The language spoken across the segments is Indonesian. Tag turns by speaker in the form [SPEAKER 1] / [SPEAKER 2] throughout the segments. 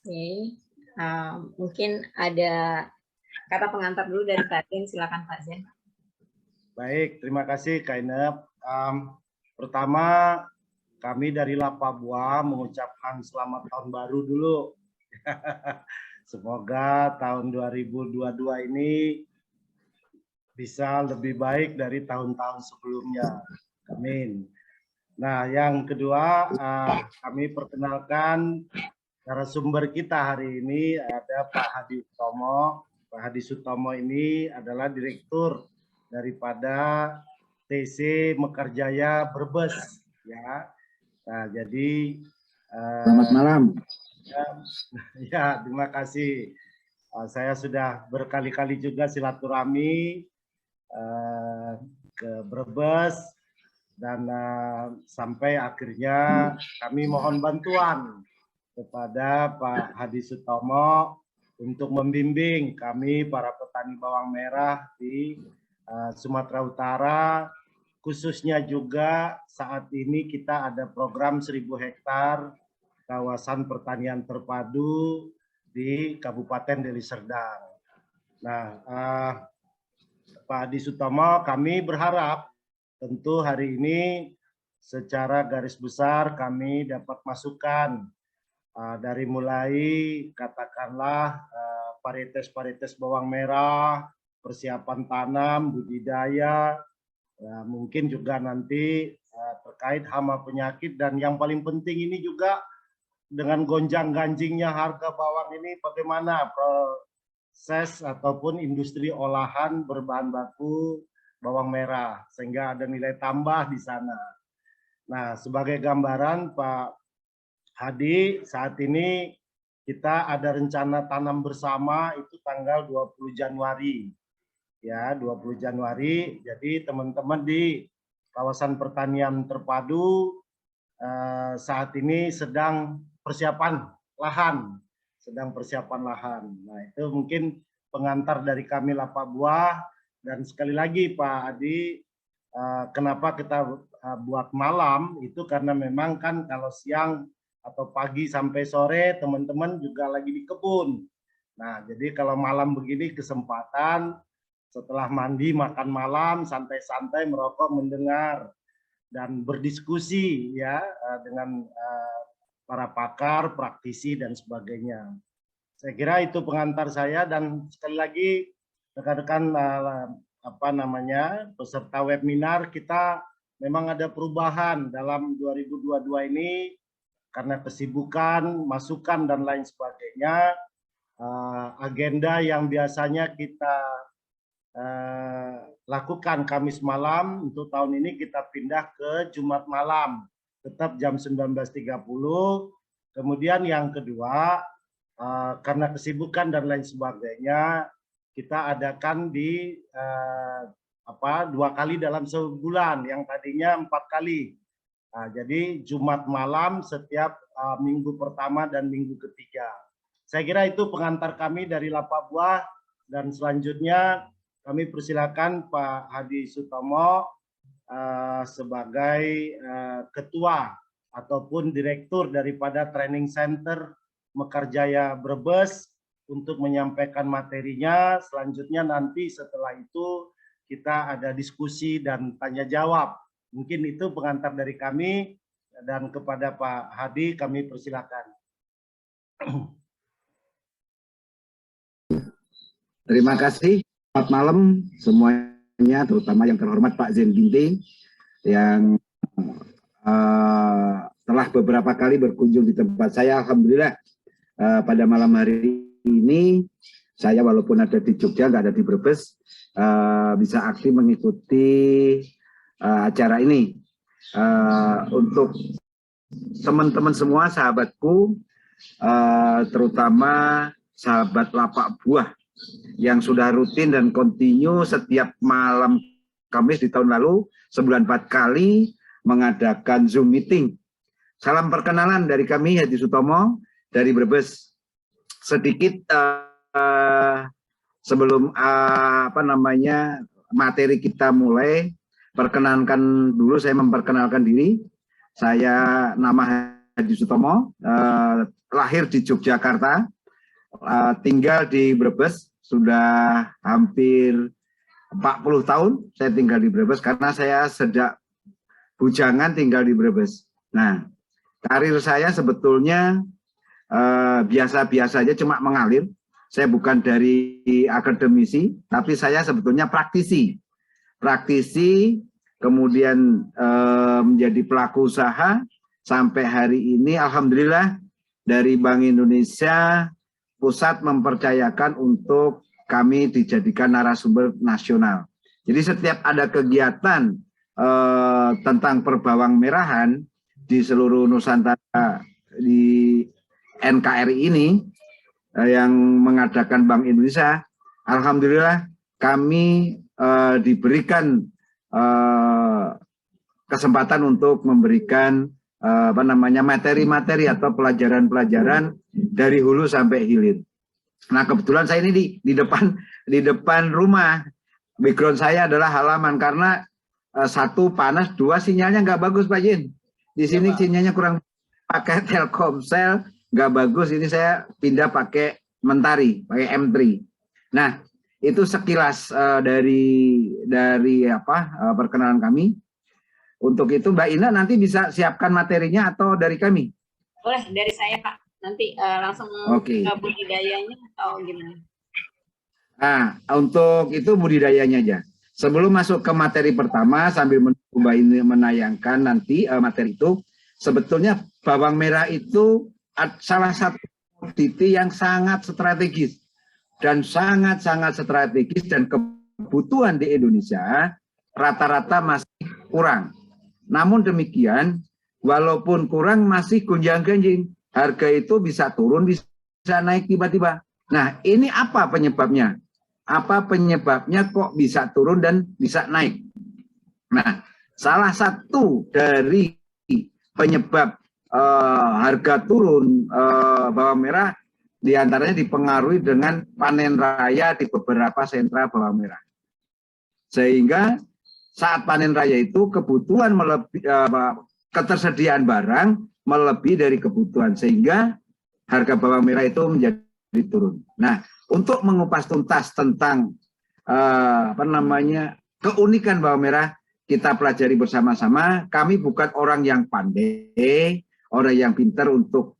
[SPEAKER 1] Oke, mungkin ada kata pengantar dulu dari Pak Zen, silakan Pak Zen.
[SPEAKER 2] Baik, terima kasih Kak Inep. Pertama, kami dari Lapabua mengucapkan selamat tahun baru dulu. Semoga tahun 2022 ini bisa lebih baik dari tahun-tahun sebelumnya. Amin. Nah, yang kedua, kami perkenalkan narasumber kita hari ini ada Pak Hadi Sutomo. Pak Hadi Sutomo ini adalah direktur daripada TC Mekarjaya Brebes, ya. Nah, jadi
[SPEAKER 3] selamat malam.
[SPEAKER 2] Ya, terima kasih. Saya sudah berkali-kali juga silaturahmi ke Brebes dan sampai akhirnya kami mohon bantuan kepada Pak Hadi Sutomo untuk membimbing kami para petani bawang merah di Sumatera Utara, khususnya juga saat ini kita ada program 1000 hektar kawasan pertanian terpadu di Kabupaten Deli Serdang. Nah, Pak Hadi Sutomo, kami berharap tentu hari ini secara garis besar kami dapat masukan dari mulai katakanlah varietes bawang merah, persiapan tanam, budidaya, mungkin juga nanti terkait hama penyakit, dan yang paling penting ini juga dengan gonjang-ganjingnya harga bawang ini bagaimana proses ataupun industri olahan berbahan baku bawang merah sehingga ada nilai tambah di sana. Nah, sebagai gambaran Pak Hadi, saat ini kita ada rencana tanam bersama itu tanggal 20 Januari. Ya, 20 Januari. Jadi teman-teman di kawasan pertanian terpadu saat ini sedang persiapan lahan. Nah, itu mungkin pengantar dari kami Lapabua. Dan sekali lagi Pak Hadi, kenapa kita buat malam itu karena memang kan kalau siang atau pagi sampai sore teman-teman juga lagi di kebun. Nah, jadi kalau malam begini kesempatan setelah mandi makan malam santai-santai merokok mendengar dan berdiskusi ya dengan para pakar, praktisi dan sebagainya. Saya kira itu pengantar saya, dan sekali lagi rekan-rekan peserta webinar, kita memang ada perubahan dalam 2022 ini karena kesibukan, masukan dan lain sebagainya. Agenda yang biasanya kita lakukan Kamis malam untuk tahun ini kita pindah ke Jumat malam, tetap jam 19.30. Kemudian yang kedua, karena kesibukan dan lain sebagainya, kita adakan di 2 kali dalam sebulan, yang tadinya 4 kali. Nah, jadi Jumat malam setiap minggu pertama dan minggu ketiga. Saya kira itu pengantar kami dari Lapabua, dan selanjutnya kami persilakan Pak Hadi Sutomo sebagai ketua ataupun direktur daripada Training Center Mekarjaya Brebes untuk menyampaikan materinya. Selanjutnya nanti setelah itu kita ada diskusi dan tanya jawab. Mungkin itu pengantar dari kami, dan kepada Pak Hadi kami persilakan.
[SPEAKER 3] Terima kasih. Selamat malam semuanya, terutama yang terhormat Pak Zen Ginting yang telah beberapa kali berkunjung di tempat saya. Alhamdulillah pada malam hari ini saya walaupun ada di Jogja, nggak ada di Brebes, bisa aktif mengikuti acara ini. Untuk teman-teman semua, sahabatku, terutama sahabat lapak buah yang sudah rutin dan kontinu setiap malam Kamis di tahun lalu, sebulan 4 kali mengadakan Zoom meeting. Salam perkenalan dari kami, Hadi Sutomo dari Brebes. Sedikit sebelum materi kita mulai, perkenalkan dulu, saya memperkenalkan diri. Saya nama Hadi Sutomo, lahir di Yogyakarta, tinggal di Brebes, sudah hampir 40 tahun saya tinggal di Brebes karena saya sejak bujangan tinggal di Brebes. Nah, karir saya sebetulnya biasa-biasa aja, cuma mengalir. Saya bukan dari akademisi, tapi saya sebetulnya praktisi. Praktisi, kemudian menjadi pelaku usaha, sampai hari ini alhamdulillah dari Bank Indonesia pusat mempercayakan untuk kami dijadikan narasumber nasional. Jadi setiap ada kegiatan tentang perbawang merahan di seluruh Nusantara di NKRI ini yang mengadakan Bank Indonesia, alhamdulillah kami diberikan kesempatan untuk memberikan materi-materi atau pelajaran-pelajaran dari hulu sampai hilir. Nah, kebetulan saya ini di depan rumah. Background saya adalah halaman karena satu panas, dua sinyalnya nggak bagus Pak Jin. Di sini sinyalnya kurang, pakai Telkomsel nggak bagus. Ini saya pindah pakai Mentari, pakai M3. Nah, itu sekilas dari perkenalan kami. Untuk itu Mbak Ina nanti bisa siapkan materinya atau dari kami?
[SPEAKER 1] Boleh, dari saya Pak. Nanti langsung ke budidayanya atau gimana?
[SPEAKER 3] Nah, untuk itu budidayanya aja. Sebelum masuk ke materi pertama, sambil menunggu Mbak Ina menayangkan nanti materi itu, sebetulnya bawang merah itu salah satu komoditi yang sangat strategis. Dan sangat-sangat strategis, dan kebutuhan di Indonesia rata-rata masih kurang. Namun demikian, walaupun kurang masih gonjang-ganjing. Harga itu bisa turun, bisa naik tiba-tiba. Nah, ini apa penyebabnya? Apa penyebabnya kok bisa turun dan bisa naik? Nah, salah satu dari penyebab harga turun bawang merah diantaranya dipengaruhi dengan panen raya di beberapa sentra bawang merah. Sehingga saat panen raya itu kebutuhan ketersediaan barang melebihi dari kebutuhan, sehingga harga bawang merah itu menjadi turun. Nah, untuk mengupas tuntas tentang keunikan bawang merah, kita pelajari bersama-sama. Kami bukan orang yang pandai, orang yang pintar untuk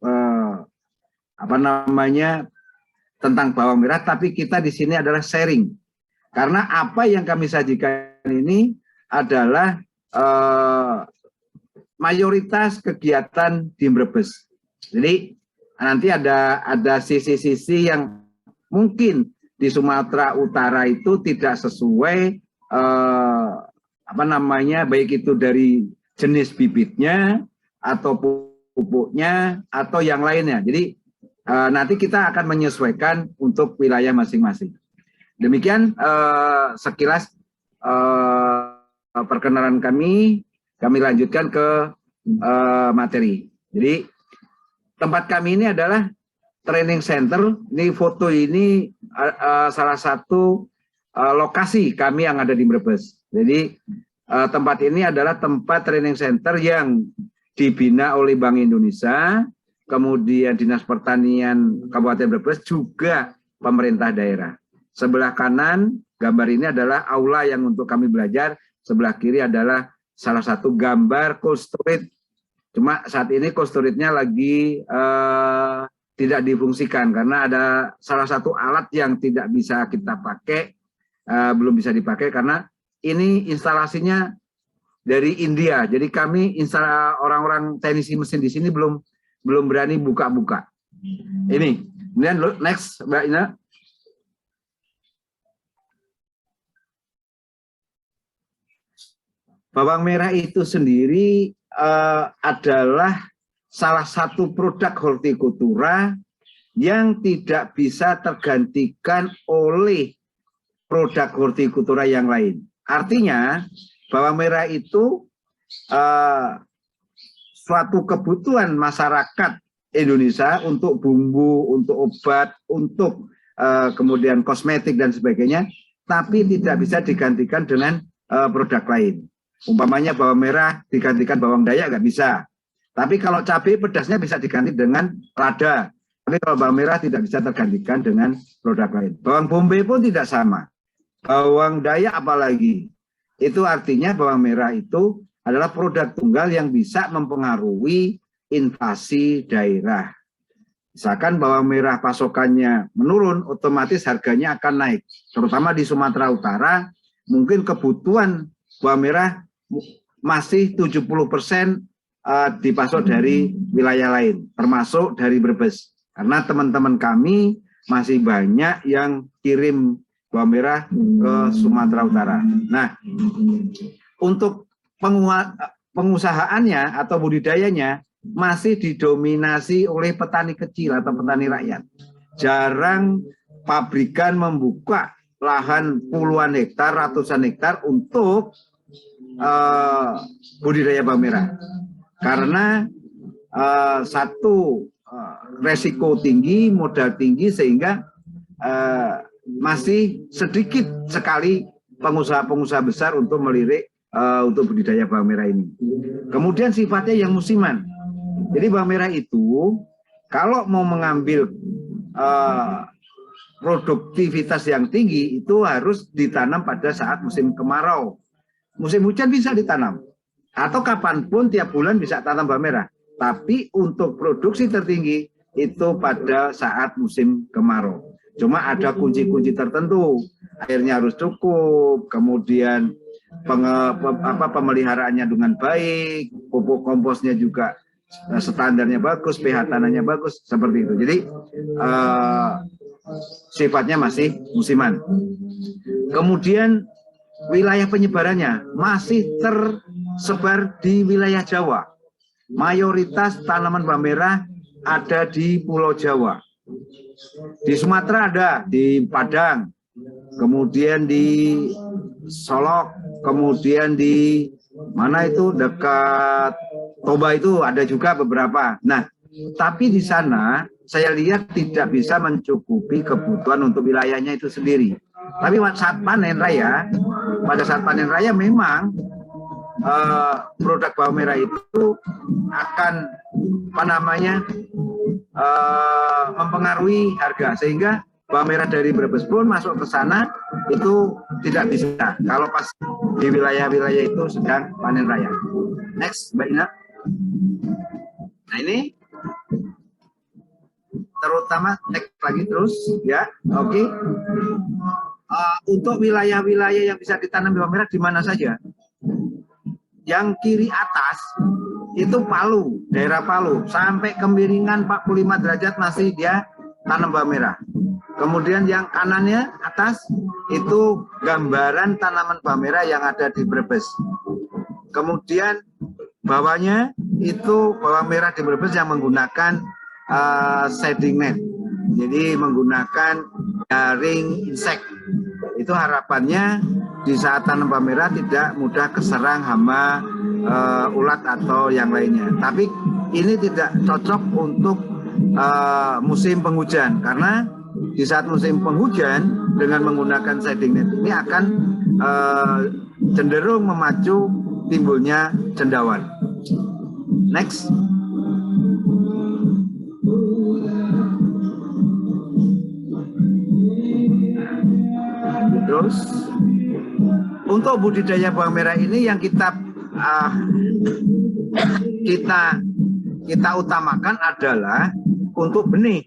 [SPEAKER 3] tentang bawang merah, tapi kita di sini adalah sharing. Karena apa yang kami sajikan ini adalah mayoritas kegiatan di Brebes. Jadi nanti ada sisi-sisi yang mungkin di Sumatera Utara itu tidak sesuai baik itu dari jenis bibitnya atau pupuknya atau yang lainnya. Jadi nanti kita akan menyesuaikan untuk wilayah masing-masing. Demikian sekilas perkenalan kami lanjutkan ke materi. Jadi tempat kami ini adalah training center. Ini foto ini salah satu lokasi kami yang ada di Brebes. Jadi tempat ini adalah tempat training center yang dibina oleh Bank Indonesia, kemudian Dinas Pertanian Kabupaten Brebes, juga pemerintah daerah. Sebelah kanan gambar ini adalah aula yang untuk kami belajar. Sebelah kiri adalah salah satu gambar cold storage. Cuma saat ini cold storage-nya lagi tidak difungsikan karena ada salah satu alat yang tidak bisa kita pakai, belum bisa dipakai karena ini instalasinya dari India. Jadi kami orang-orang teknisi mesin di sini belum berani buka-buka. Ini. Kemudian next Mbak Ina. Bawang merah itu sendiri adalah salah satu produk hortikultura yang tidak bisa tergantikan oleh produk hortikultura yang lain. Artinya bawang merah itu suatu kebutuhan masyarakat Indonesia untuk bumbu, untuk obat, untuk kemudian kosmetik dan sebagainya, tapi tidak bisa digantikan dengan produk lain. Umpamanya bawang merah digantikan bawang dayak nggak bisa. Tapi kalau cabai pedasnya bisa diganti dengan lada. Tapi kalau bawang merah tidak bisa tergantikan dengan produk lain. Bawang bombay pun tidak sama. Bawang dayak apalagi. Itu artinya bawang merah itu adalah produk tunggal yang bisa mempengaruhi inflasi daerah. Misalkan bawang merah pasokannya menurun, otomatis harganya akan naik. Terutama di Sumatera Utara, mungkin kebutuhan bawang merah masih 70% dipasok dari wilayah lain, termasuk dari Brebes. Karena teman-teman kami masih banyak yang kirim bawang merah ke Sumatera Utara. Nah, untuk pengusahaannya atau budidayanya masih didominasi oleh petani kecil atau petani rakyat. Jarang pabrikan membuka lahan puluhan hektar, ratusan hektar untuk budidaya bawang merah. Karena satu resiko tinggi, modal tinggi, sehingga masih sedikit sekali pengusaha-pengusaha besar untuk melirik untuk budidaya bawang merah ini. Kemudian sifatnya yang musiman. Jadi bawang merah itu kalau mau mengambil produktivitas yang tinggi itu harus ditanam pada saat musim kemarau. Musim hujan bisa ditanam. Atau kapanpun tiap bulan bisa tanam bawang merah. Tapi untuk produksi tertinggi itu pada saat musim kemarau. Cuma ada kunci-kunci tertentu. Airnya harus cukup, kemudian pemeliharaannya dengan baik, pupuk komposnya juga standarnya bagus, pH tanahnya bagus, seperti itu. Jadi sifatnya masih musiman. Kemudian wilayah penyebarannya masih tersebar di wilayah Jawa. Mayoritas tanaman bawang merah ada di Pulau Jawa. Di Sumatera ada, di Padang, kemudian di Solok, kemudian di mana itu dekat Toba itu ada juga beberapa. Nah, tapi di sana saya lihat tidak bisa mencukupi kebutuhan untuk wilayahnya itu sendiri. Tapi saat panen raya, pada saat panen raya memang produk bawang merah itu akan mempengaruhi harga, sehingga bawang merah dari Brebes pun masuk ke sana itu tidak bisa kalau pas di wilayah-wilayah itu sedang panen raya. Next, Mbak Ina. Nah ini terutama next lagi terus ya, oke. Untuk wilayah-wilayah yang bisa ditanam bawang merah di mana saja? Yang kiri atas itu Palu, daerah Palu, sampai kemiringan 45 derajat masih dia tanam bawang merah. Kemudian yang kanannya atas itu gambaran tanaman bawang merah yang ada di Brebes. Kemudian bawahnya itu bawang merah di Brebes yang menggunakan shading net, jadi menggunakan jaring insek. Itu harapannya di saat tanam bawang merah tidak mudah keserang hama, ulat atau yang lainnya. Tapi ini tidak cocok untuk musim penghujan, karena di saat musim penghujan dengan menggunakan shading net ini akan cenderung memacu timbulnya cendawan. Next. Terus untuk budidaya bawang merah ini yang kita utamakan adalah untuk benih.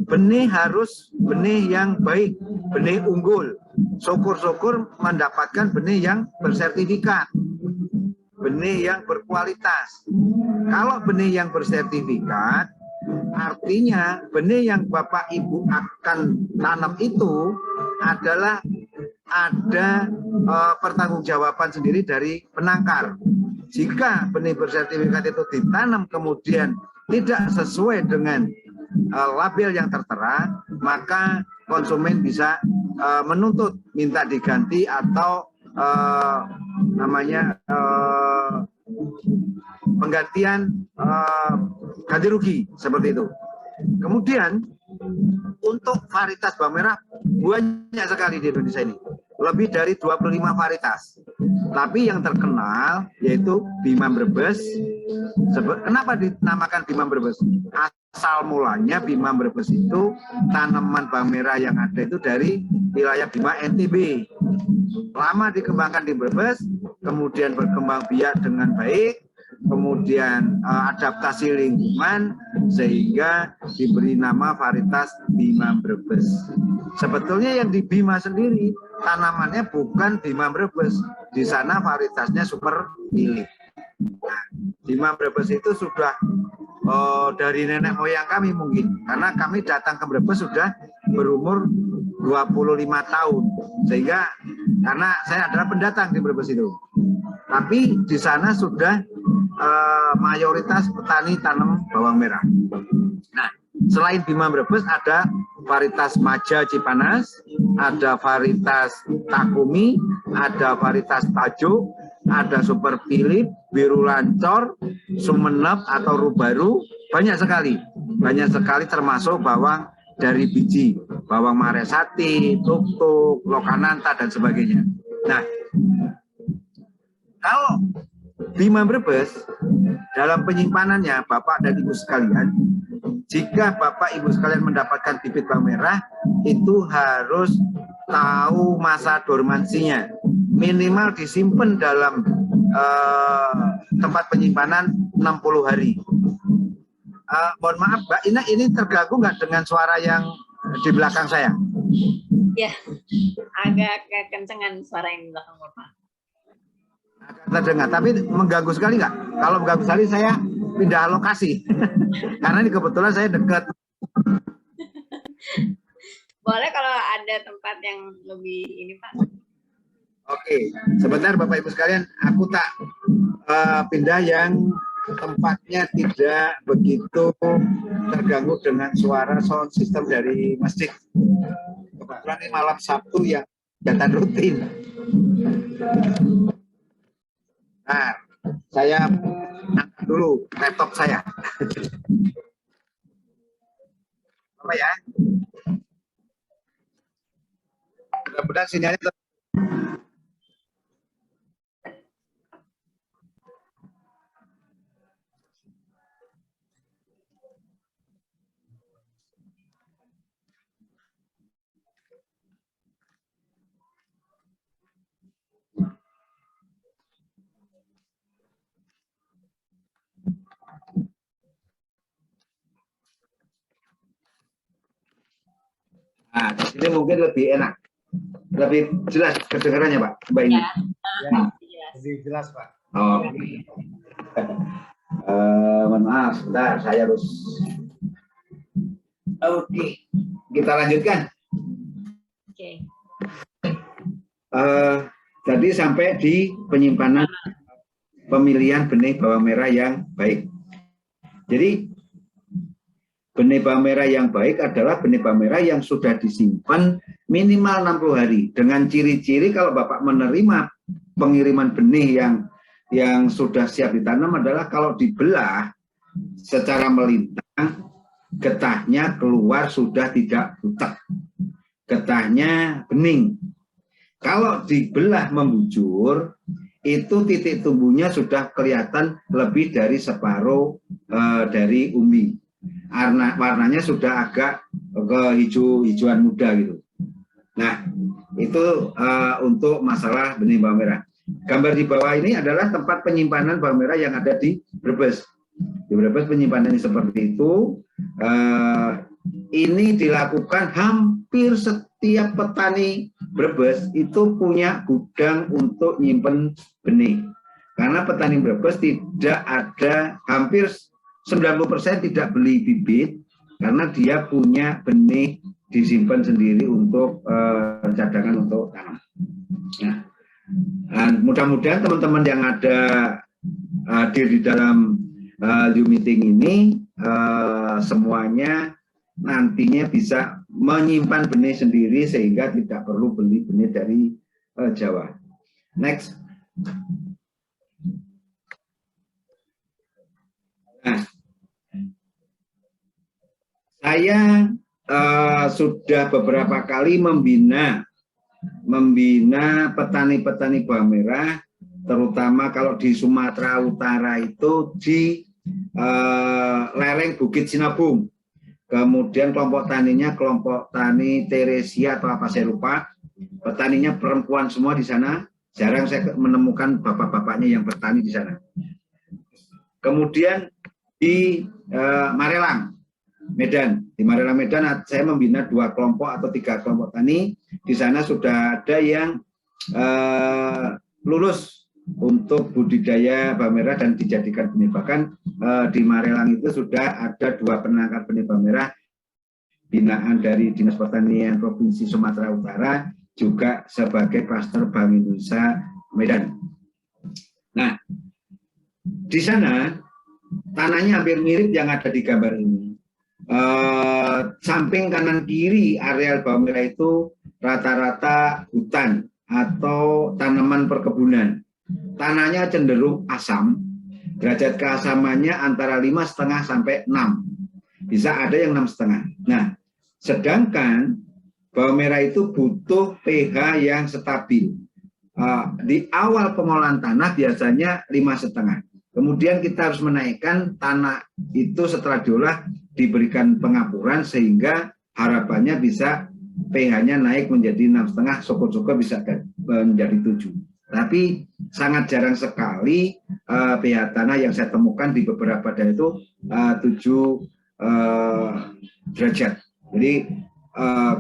[SPEAKER 3] Benih harus benih yang baik, benih unggul. Syukur-syukur mendapatkan benih yang bersertifikat, benih yang berkualitas. Kalau benih yang bersertifikat, artinya benih yang Bapak Ibu akan tanam itu adalah ada pertanggungjawaban sendiri dari penangkar. Jika benih bersertifikat itu ditanam kemudian tidak sesuai dengan label yang tertera, maka konsumen bisa menuntut minta diganti atau penggantian ganti rugi, seperti itu. Kemudian untuk varietas bawang merah banyak sekali di Indonesia ini, lebih dari 25 varietas. Tapi yang terkenal yaitu Bima Brebes. Kenapa dinamakan Bima Brebes? Asal mulanya Bima Brebes itu tanaman bawang merah yang ada itu dari wilayah Bima NTB. Lama dikembangkan di Brebes, kemudian berkembang biak dengan baik, kemudian adaptasi lingkungan sehingga diberi nama varietas Bima Brebes. Sebetulnya yang di Bima sendiri tanamannya bukan Bima Brebes, di sana varietasnya Super Philip. Nah, Bima Brebes itu sudah dari nenek moyang kami mungkin, karena kami datang ke Brebes sudah berumur 25 tahun, sehingga karena saya adalah pendatang di Brebes itu. Tapi di sana sudah mayoritas petani tanam bawang merah. Nah, selain Bima Brebes ada varietas Maja Cipanas, ada varietas Takumi, ada varietas Tajuk, ada Super Philip, Biru Lancor, Sumenep atau Rubaru, banyak sekali termasuk bawang dari biji, bawang Maresati, Tuk-tuk, Lokananta dan sebagainya. Nah, kalau Bima Brebes dalam penyimpanannya Bapak dan Ibu sekalian, jika Bapak Ibu sekalian mendapatkan bibit bawang merah, itu harus tahu masa dormansinya. Minimal disimpan dalam tempat penyimpanan 60 hari. Mohon maaf Mbak, ini terganggu nggak dengan suara yang di belakang saya?
[SPEAKER 1] Ya, agak kencengan suara yang di belakang Bapak.
[SPEAKER 3] Agak terdengar, tapi mengganggu sekali nggak? Kalau mengganggu sekali saya pindah lokasi. Karena ini kebetulan saya dekat.
[SPEAKER 1] Boleh kalau ada tempat yang lebih ini Pak.
[SPEAKER 3] Oke, sebentar Bapak Ibu sekalian, aku tak pindah yang tempatnya tidak begitu terganggu dengan suara sound system dari masjid. Kebetulan ini malam Sabtu yang kegiatan rutin. Nah, saya angkat dulu laptop saya. Apa ya? Mudah-mudahan sinyalnya nah, di sini mungkin lebih enak, lebih jelas kedengarannya Pak, Mbak ini.
[SPEAKER 2] Ya, lebih jelas Pak.
[SPEAKER 3] Oh. Mohon maaf, sebentar, saya harus. Oke, kita lanjutkan.
[SPEAKER 1] Oke.
[SPEAKER 3] Tadi sampai di penyimpanan pemilihan benih bawang merah yang baik. Jadi benih bawang merah yang baik adalah benih bawang merah yang sudah disimpan minimal 60 hari. Dengan ciri-ciri kalau Bapak menerima pengiriman benih yang sudah siap ditanam adalah kalau dibelah secara melintang, getahnya keluar sudah tidak butek. Getahnya bening. Kalau dibelah membujur, itu titik tumbuhnya sudah kelihatan lebih dari separuh dari umbi. Warnanya sudah agak ke hijauan muda gitu. Nah, itu untuk masalah benih bawang merah. Gambar di bawah ini adalah tempat penyimpanan bawang merah yang ada di Brebes. Di Brebes penyimpanannya seperti itu. Ini dilakukan hampir setiap petani Brebes itu punya gudang untuk nyimpen benih. Karena petani Brebes tidak ada, hampir 90% tidak beli bibit karena dia punya benih disimpan sendiri untuk cadangan untuk tanam. Nah, mudah-mudahan teman-teman yang ada hadir di dalam Zoom meeting ini semuanya nantinya bisa menyimpan benih sendiri sehingga tidak perlu beli benih dari Jawa. Next. Nah, saya sudah beberapa kali membina membina petani-petani bawang merah, terutama kalau di Sumatera Utara itu di lereng Bukit Sinabung. Kemudian kelompok taninya kelompok tani Teresia atau apa saya lupa. Petaninya perempuan semua di sana. Jarang saya menemukan bapak-bapaknya yang bertani di sana. Kemudian di Marelang, Medan. Di Marelang, Medan saya membina 2 kelompok atau 3 kelompok tani. Di sana sudah ada yang lulus untuk budidaya bawang merah dan dijadikan benih. Bahkan di Marelang itu sudah ada 2 penangkar benih bawang merah binaan dari Dinas Pertanian Provinsi Sumatera Utara, juga sebagai klaster Bank Indonesia Medan. Nah, di sana tanahnya hampir mirip yang ada di gambar ini. Samping kanan kiri areal bawang merah itu rata-rata hutan atau tanaman perkebunan. Tanahnya cenderung asam, derajat keasamannya antara 5,5 sampai 6. Bisa ada yang 6,5. Nah, sedangkan bawang merah itu butuh pH yang stabil. Di awal pengolahan tanah biasanya 5,5. Kemudian kita harus menaikkan tanah itu setelah diolah, diberikan pengapuran sehingga harapannya bisa pH-nya naik menjadi 6,5, syukur-syukur bisa menjadi 7. Tapi sangat jarang sekali pH tanah yang saya temukan di beberapa daerah itu 7 derajat. Jadi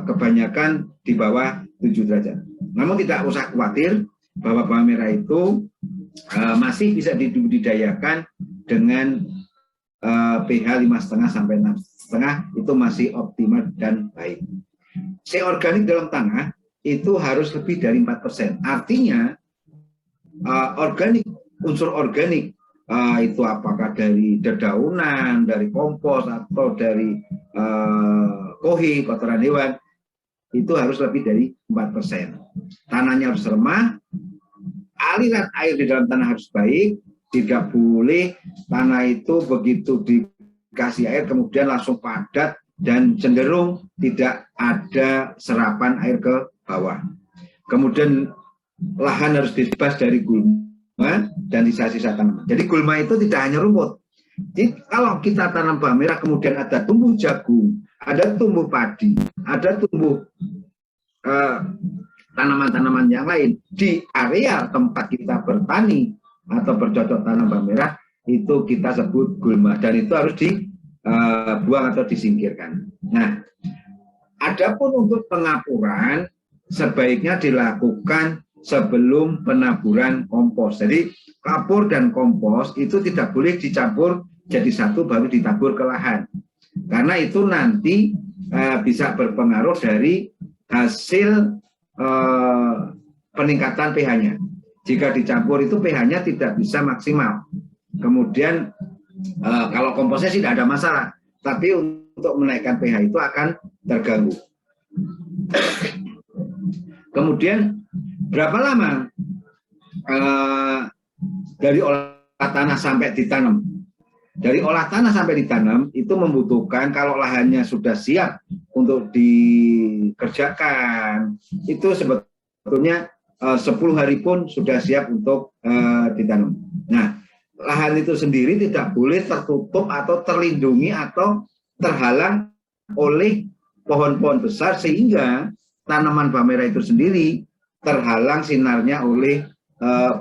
[SPEAKER 3] kebanyakan di bawah 7 derajat. Namun tidak usah khawatir bahwa bawang merah itu masih bisa dibudidayakan dengan pH 5,5 sampai 6,5, itu masih optimal dan baik. C organik dalam tanah itu harus lebih dari 4%. Artinya organik, unsur organik itu apakah dari dedaunan, dari kompos atau dari kohi, kotoran hewan, itu harus lebih dari 4%. Tanahnya harus remah, aliran air di dalam tanah harus baik, tidak boleh tanah itu begitu dikasih air kemudian langsung padat dan cenderung tidak ada serapan air ke bawah. Kemudian lahan harus dibebas dari gulma dan sisa-sisa tanaman. Jadi gulma itu tidak hanya rumput. Jadi kalau kita tanam bawang merah kemudian ada tumbuh jagung, ada tumbuh padi, ada tumbuh tanaman-tanaman yang lain di area tempat kita bertani atau bercocok tanam bawang merah, itu kita sebut gulma dan itu harus dibuang atau disingkirkan. Nah, adapun untuk pengapuran sebaiknya dilakukan sebelum penaburan kompos. Jadi kapur dan kompos itu tidak boleh dicampur jadi satu baru ditabur ke lahan. Karena itu nanti bisa berpengaruh dari hasil peningkatan pH-nya. Jika dicampur itu pH-nya tidak bisa maksimal. Kemudian kalau komposnya tidak ada masalah, tapi untuk menaikkan pH itu akan terganggu. Kemudian berapa lama dari olah tanah sampai ditanam? Dari olah tanah sampai ditanam itu membutuhkan, kalau lahannya sudah siap untuk dikerjakan, itu sebetulnya 10 hari pun sudah siap untuk ditanam. Nah, lahan itu sendiri tidak boleh tertutup atau terlindungi atau terhalang oleh pohon-pohon besar sehingga tanaman bawang merah itu sendiri terhalang sinarnya oleh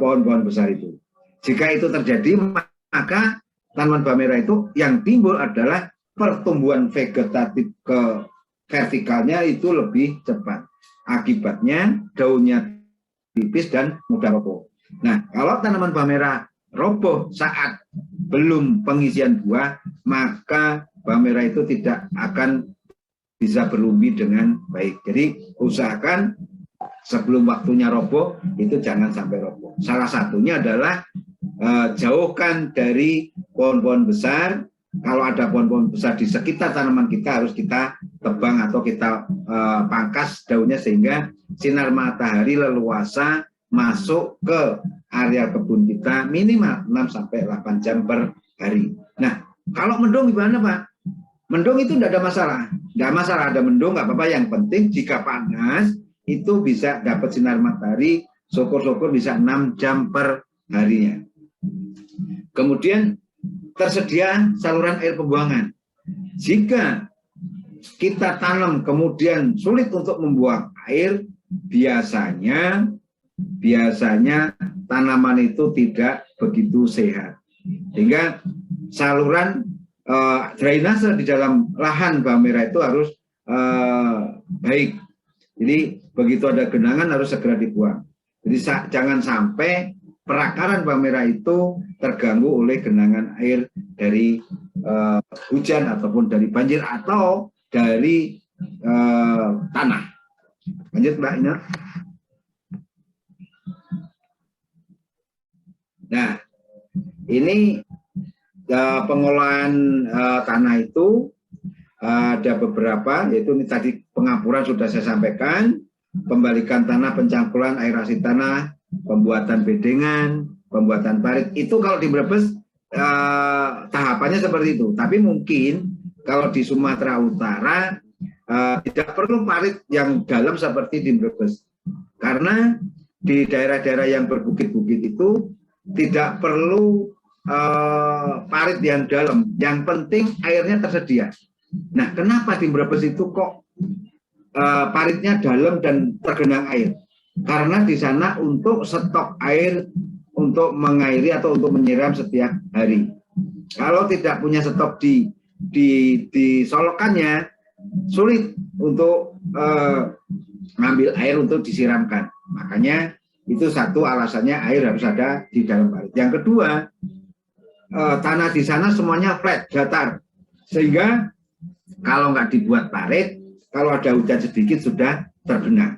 [SPEAKER 3] pohon-pohon besar itu. Jika itu terjadi, maka tanaman bawang merah itu yang timbul adalah pertumbuhan vegetatif ke vertikalnya itu lebih cepat. Akibatnya daunnya tipis dan mudah roboh. Nah, kalau tanaman bawang merah roboh saat belum pengisian buah, maka bawang merah itu tidak akan bisa berumbi dengan baik. Jadi usahakan sebelum waktunya roboh itu jangan sampai roboh. Salah satunya adalah jauhkan dari pohon-pohon besar. Kalau ada pohon-pohon besar di sekitar tanaman kita harus kita tebang atau kita pangkas daunnya sehingga sinar matahari leluasa masuk ke area kebun kita minimal 6-8 jam per hari. Nah, kalau mendung gimana Pak? Mendung itu tidak ada masalah. Tidak masalah ada mendung, nggak apa-apa. Yang penting jika panas itu bisa dapat sinar matahari, syukur-syukur bisa 6 jam per harinya. Kemudian tersedia saluran air pembuangan. Jika kita tanam kemudian sulit untuk membuang air, biasanya tanaman itu tidak begitu sehat. Sehingga saluran drainase di dalam lahan bawang merah itu harus baik. Jadi begitu ada genangan harus segera dibuang. Jadi jangan sampai perakaran bawang merah itu terganggu oleh genangan air dari hujan ataupun dari banjir atau dari tanah. Lanjut Mbak Ina. Nah, ini pengolahan tanah itu ada beberapa, yaitu ini tadi pengapuran sudah saya sampaikan, pembalikan tanah, pencangkulan aerasi tanah, pembuatan bedengan, pembuatan parit. Itu kalau di Brebes tahapannya seperti itu. Tapi mungkin kalau di Sumatera Utara tidak perlu parit yang dalam seperti di Brebes. Karena di daerah-daerah yang berbukit-bukit itu tidak perlu parit yang dalam. Yang penting airnya tersedia. Nah, kenapa di Brebes itu kok paritnya dalam dan tergenang air? Karena di sana untuk stok air untuk mengairi atau untuk menyiram setiap hari. Kalau tidak punya stok di solokannya, sulit untuk ngambil air untuk disiramkan. Makanya itu satu alasannya air harus ada di dalam parit. Yang kedua, tanah di sana semuanya flat, datar. Sehingga kalau nggak dibuat parit, kalau ada hujan sedikit sudah tergenang.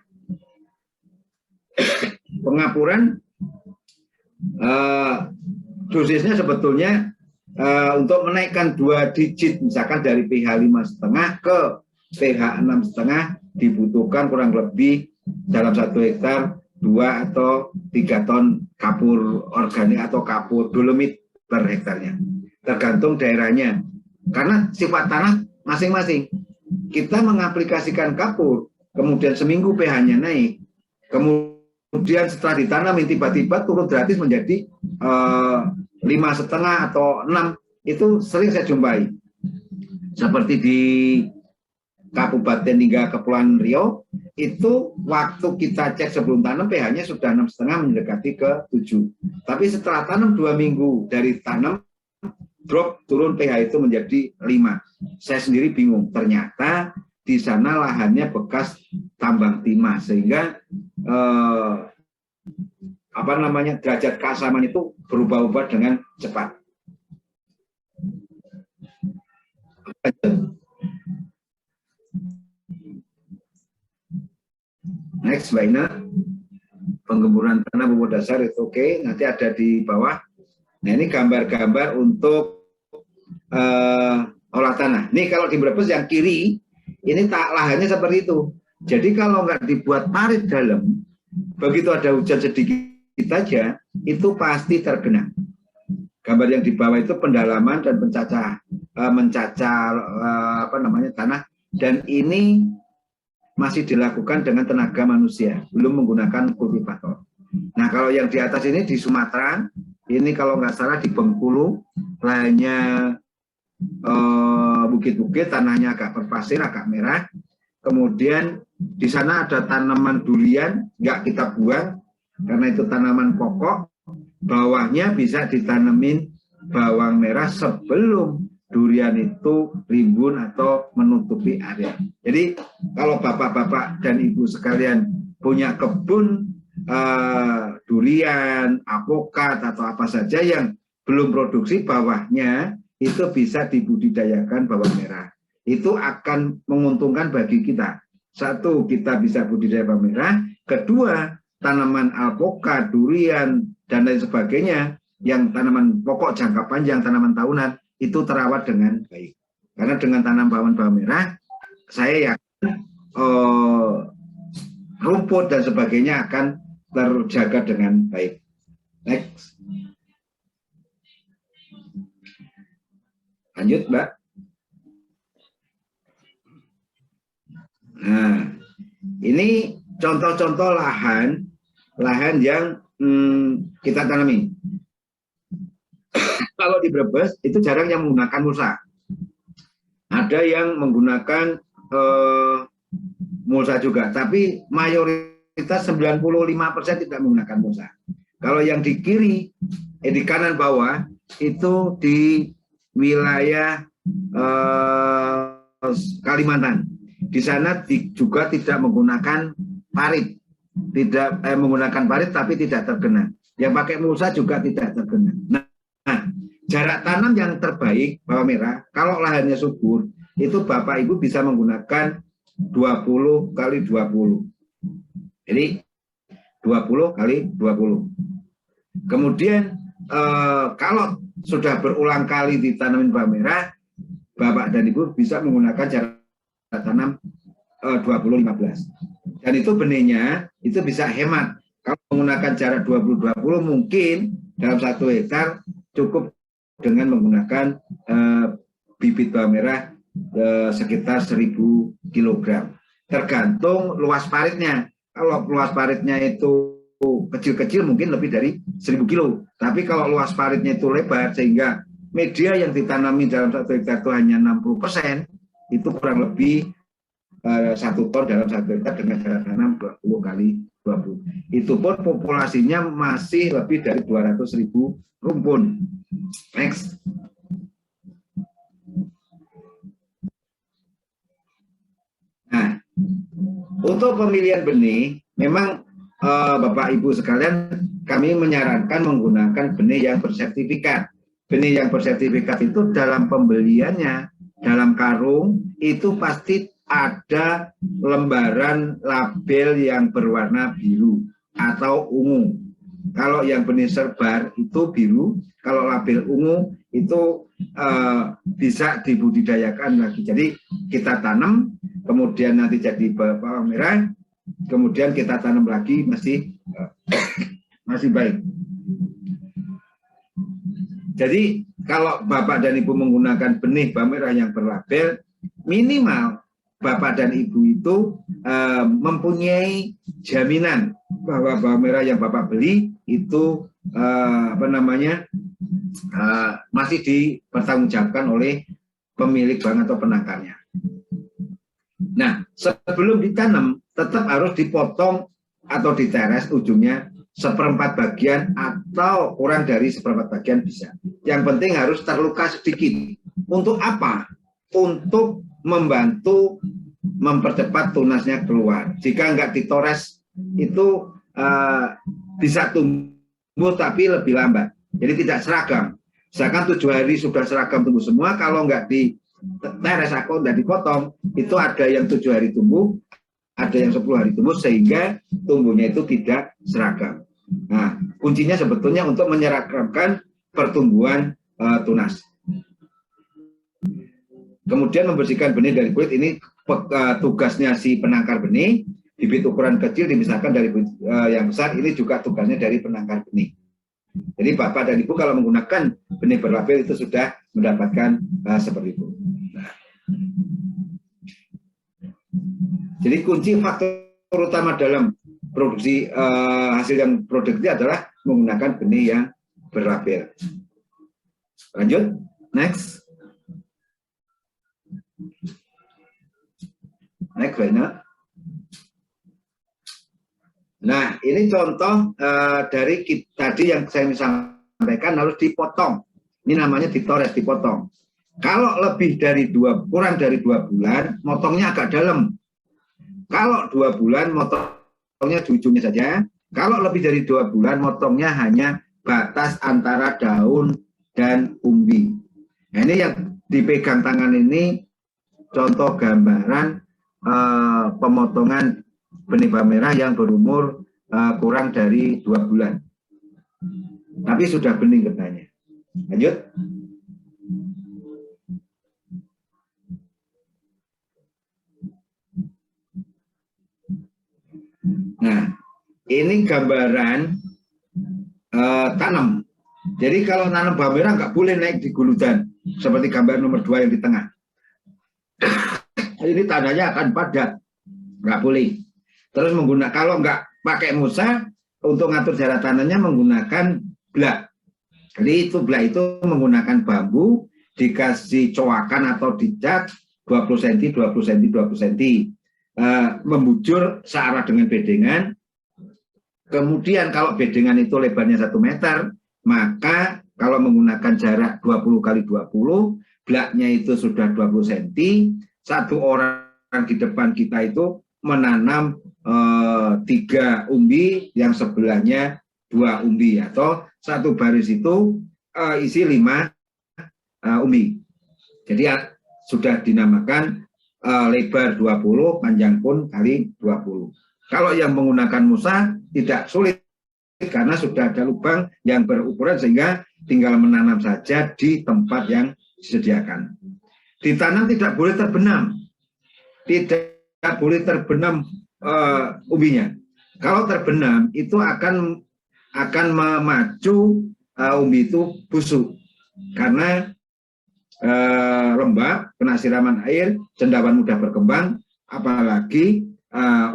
[SPEAKER 3] Pengapuran dosisnya sebetulnya untuk menaikkan 2 digit, misalkan dari pH 5,5 ke pH 6,5 dibutuhkan kurang lebih dalam 1 hektar 2 atau 3 ton kapur organik atau kapur dolomit per hektarnya, tergantung daerahnya. Karena sifat tanah masing-masing. Kita mengaplikasikan kapur, kemudian seminggu pH-nya naik, kemudian setelah ditanam tiba-tiba turun gratis menjadi 5,5 atau 6, itu sering saya jumpai. Seperti di Kabupaten hingga Kepulauan Riau, itu waktu kita cek sebelum tanam pH-nya sudah 6,5 mendekati ke 7. Tapi setelah tanam 2 minggu dari tanam, drop turun pH itu menjadi 5. Saya sendiri bingung, ternyata di sana lahannya bekas tambang timah, sehingga derajat keasaman itu berubah-ubah dengan cepat. Next, Mbak Ina. Penggemburan tanah pupuk dasar itu oke, nanti ada di bawah. Nah, ini gambar-gambar untuk olah tanah. Nih kalau di Brebes yang kiri, ini lahannya seperti itu. Jadi kalau nggak dibuat parit dalam, begitu ada hujan sedikit aja, itu pasti tergenang. Gambar yang di bawah itu pendalaman dan mencacah tanah, dan ini masih dilakukan dengan tenaga manusia, belum menggunakan kultivator. Nah, kalau yang di atas ini di Sumatera, ini kalau nggak salah di Bengkulu, lahannya bukit-bukit, tanahnya agak berpasir, agak merah. Kemudian di sana ada tanaman durian, nggak kita buang karena itu tanaman pokok. Bawahnya bisa ditanemin bawang merah sebelum durian itu rimbun atau menutupi area. Jadi kalau bapak-bapak dan ibu sekalian punya kebun durian, apokat atau apa saja yang belum produksi, bawahnya itu bisa dibudidayakan bawang merah. Itu akan menguntungkan bagi kita. Satu, kita bisa budidaya bawang merah. Kedua, tanaman alpokat, durian, dan lain sebagainya, yang tanaman pokok jangka panjang, tanaman tahunan, itu terawat dengan baik. Karena dengan tanam bawang merah, saya yakin rumput dan sebagainya akan terjaga dengan baik. Next. Lanjut, Mbak. Nah, ini contoh-contoh lahan yang kita tanami. Kalau di Brebes itu jarang yang menggunakan mulsa. Ada yang menggunakan mulsa juga, tapi mayoritas 95% tidak menggunakan mulsa. Kalau yang di kiri, di kanan bawah itu di wilayah Kalimantan. Di sana juga tidak menggunakan parit, menggunakan parit tapi tidak terkena. Yang pakai mulsa juga tidak terkena. Nah, jarak tanam yang terbaik bawang merah, kalau lahannya subur, itu Bapak Ibu bisa menggunakan 20 kali 20. Jadi 20 kali 20. Kemudian kalau sudah berulang kali ditanamin bawang merah, Bapak dan Ibu bisa menggunakan jarak tanam 20-15. Dan itu benihnya itu bisa hemat. Kalau menggunakan jarak 20-20 mungkin dalam 1 hektar cukup dengan menggunakan bibit bawang merah sekitar 1000 kg. Tergantung luas paritnya. Kalau luas paritnya itu kecil-kecil mungkin lebih dari 1000 kilo. Tapi kalau luas paritnya itu lebar sehingga media yang ditanami dalam 1 hektar itu hanya 60%, itu kurang lebih 1 ton dalam 1 hektar dengan jarak tanam 20 kali 20. Itu pun populasinya masih lebih dari 200.000 rumpun. Next. Nah, untuk pemilihan benih, memang Bapak Ibu sekalian, kami menyarankan menggunakan benih yang bersertifikat. Benih yang bersertifikat itu dalam pembeliannya, dalam karung, itu pasti ada lembaran label yang berwarna biru atau ungu. Kalau yang benih serbar itu biru, kalau label ungu itu bisa dibudidayakan lagi. Jadi kita tanam, kemudian nanti jadi bawang merah, kemudian kita tanam lagi masih baik. Jadi kalau Bapak dan Ibu menggunakan benih bawang merah yang berlabel, minimal Bapak dan Ibu itu mempunyai jaminan bahwa bawang merah yang Bapak beli itu masih dipertanggungjawabkan oleh pemilik bank atau penangkarnya. Nah, sebelum ditanam tetap harus dipotong atau diteres ujungnya 1/4 bagian atau kurang dari 1/4 bagian bisa. Yang penting harus terluka sedikit. Untuk apa? Untuk membantu mempercepat tunasnya keluar. Jika nggak ditores itu bisa tumbuh tapi lebih lambat. Jadi tidak seragam. Misalkan 7 hari sudah seragam tumbuh semua, kalau nggak diteres atau nggak dipotong, itu ada yang 7 hari tumbuh, ada yang 10 hari tumbuh, sehingga tumbuhnya itu tidak seragam. Nah, kuncinya sebetulnya untuk menyeragamkan pertumbuhan tunas. Kemudian membersihkan benih dari kulit, ini tugasnya si penangkar benih. Bibit ukuran kecil dimisahkan dari yang besar, ini juga tugasnya dari penangkar benih. Jadi Bapak dan Ibu kalau menggunakan benih berlabel itu sudah mendapatkan seperti itu. Nah. Jadi kunci faktor utama dalam produksi hasil yang produktif adalah menggunakan benih yang berlabel. Lanjut, next. Next, banyak. Nah, ini contoh dari tadi yang saya sampaikan harus dipotong. Ini namanya ditores, dipotong. Kalau lebih dari kurang dari 2 bulan, motongnya agak dalam. Kalau 2 bulan, motongnya di ujungnya saja. Kalau lebih dari 2 bulan, motongnya hanya batas antara daun dan umbi. Nah, ini yang dipegang tangan ini contoh gambaran pemotongan benih bawang merah yang berumur kurang dari 2 bulan. Tapi sudah bening getahnya. Lanjut. Nah, ini gambaran tanam. Jadi kalau nanam bawang merah nggak boleh naik di guludan. Seperti gambar nomor 2 yang di tengah. Ini tandanya akan padat. Nggak boleh. Terus menggunakan, kalau nggak pakai musa, untuk ngatur jarak tanamnya menggunakan blak. Jadi itu blak itu menggunakan bambu, dikasih coakan atau dicat 20 cm, 20 cm, 20 cm. Membujur searah dengan bedengan. Kemudian kalau bedengan itu lebarnya 1 meter, maka kalau menggunakan jarak 20 kali 20, blaknya itu sudah 20 cm. Satu orang di depan kita itu menanam 3 umbi, yang sebelahnya 2 umbi, atau satu baris itu isi 5 umbi. Jadi sudah dinamakan lebar 20, panjang pun kali 20. Kalau yang menggunakan musa tidak sulit karena sudah ada lubang yang berukuran sehingga tinggal menanam saja di tempat yang disediakan. Ditanam tidak boleh terbenam. Tidak boleh terbenam umbinya. Kalau terbenam itu akan memacu umbi itu busuk karena lembab, kena siraman air, cendawan mudah berkembang, apalagi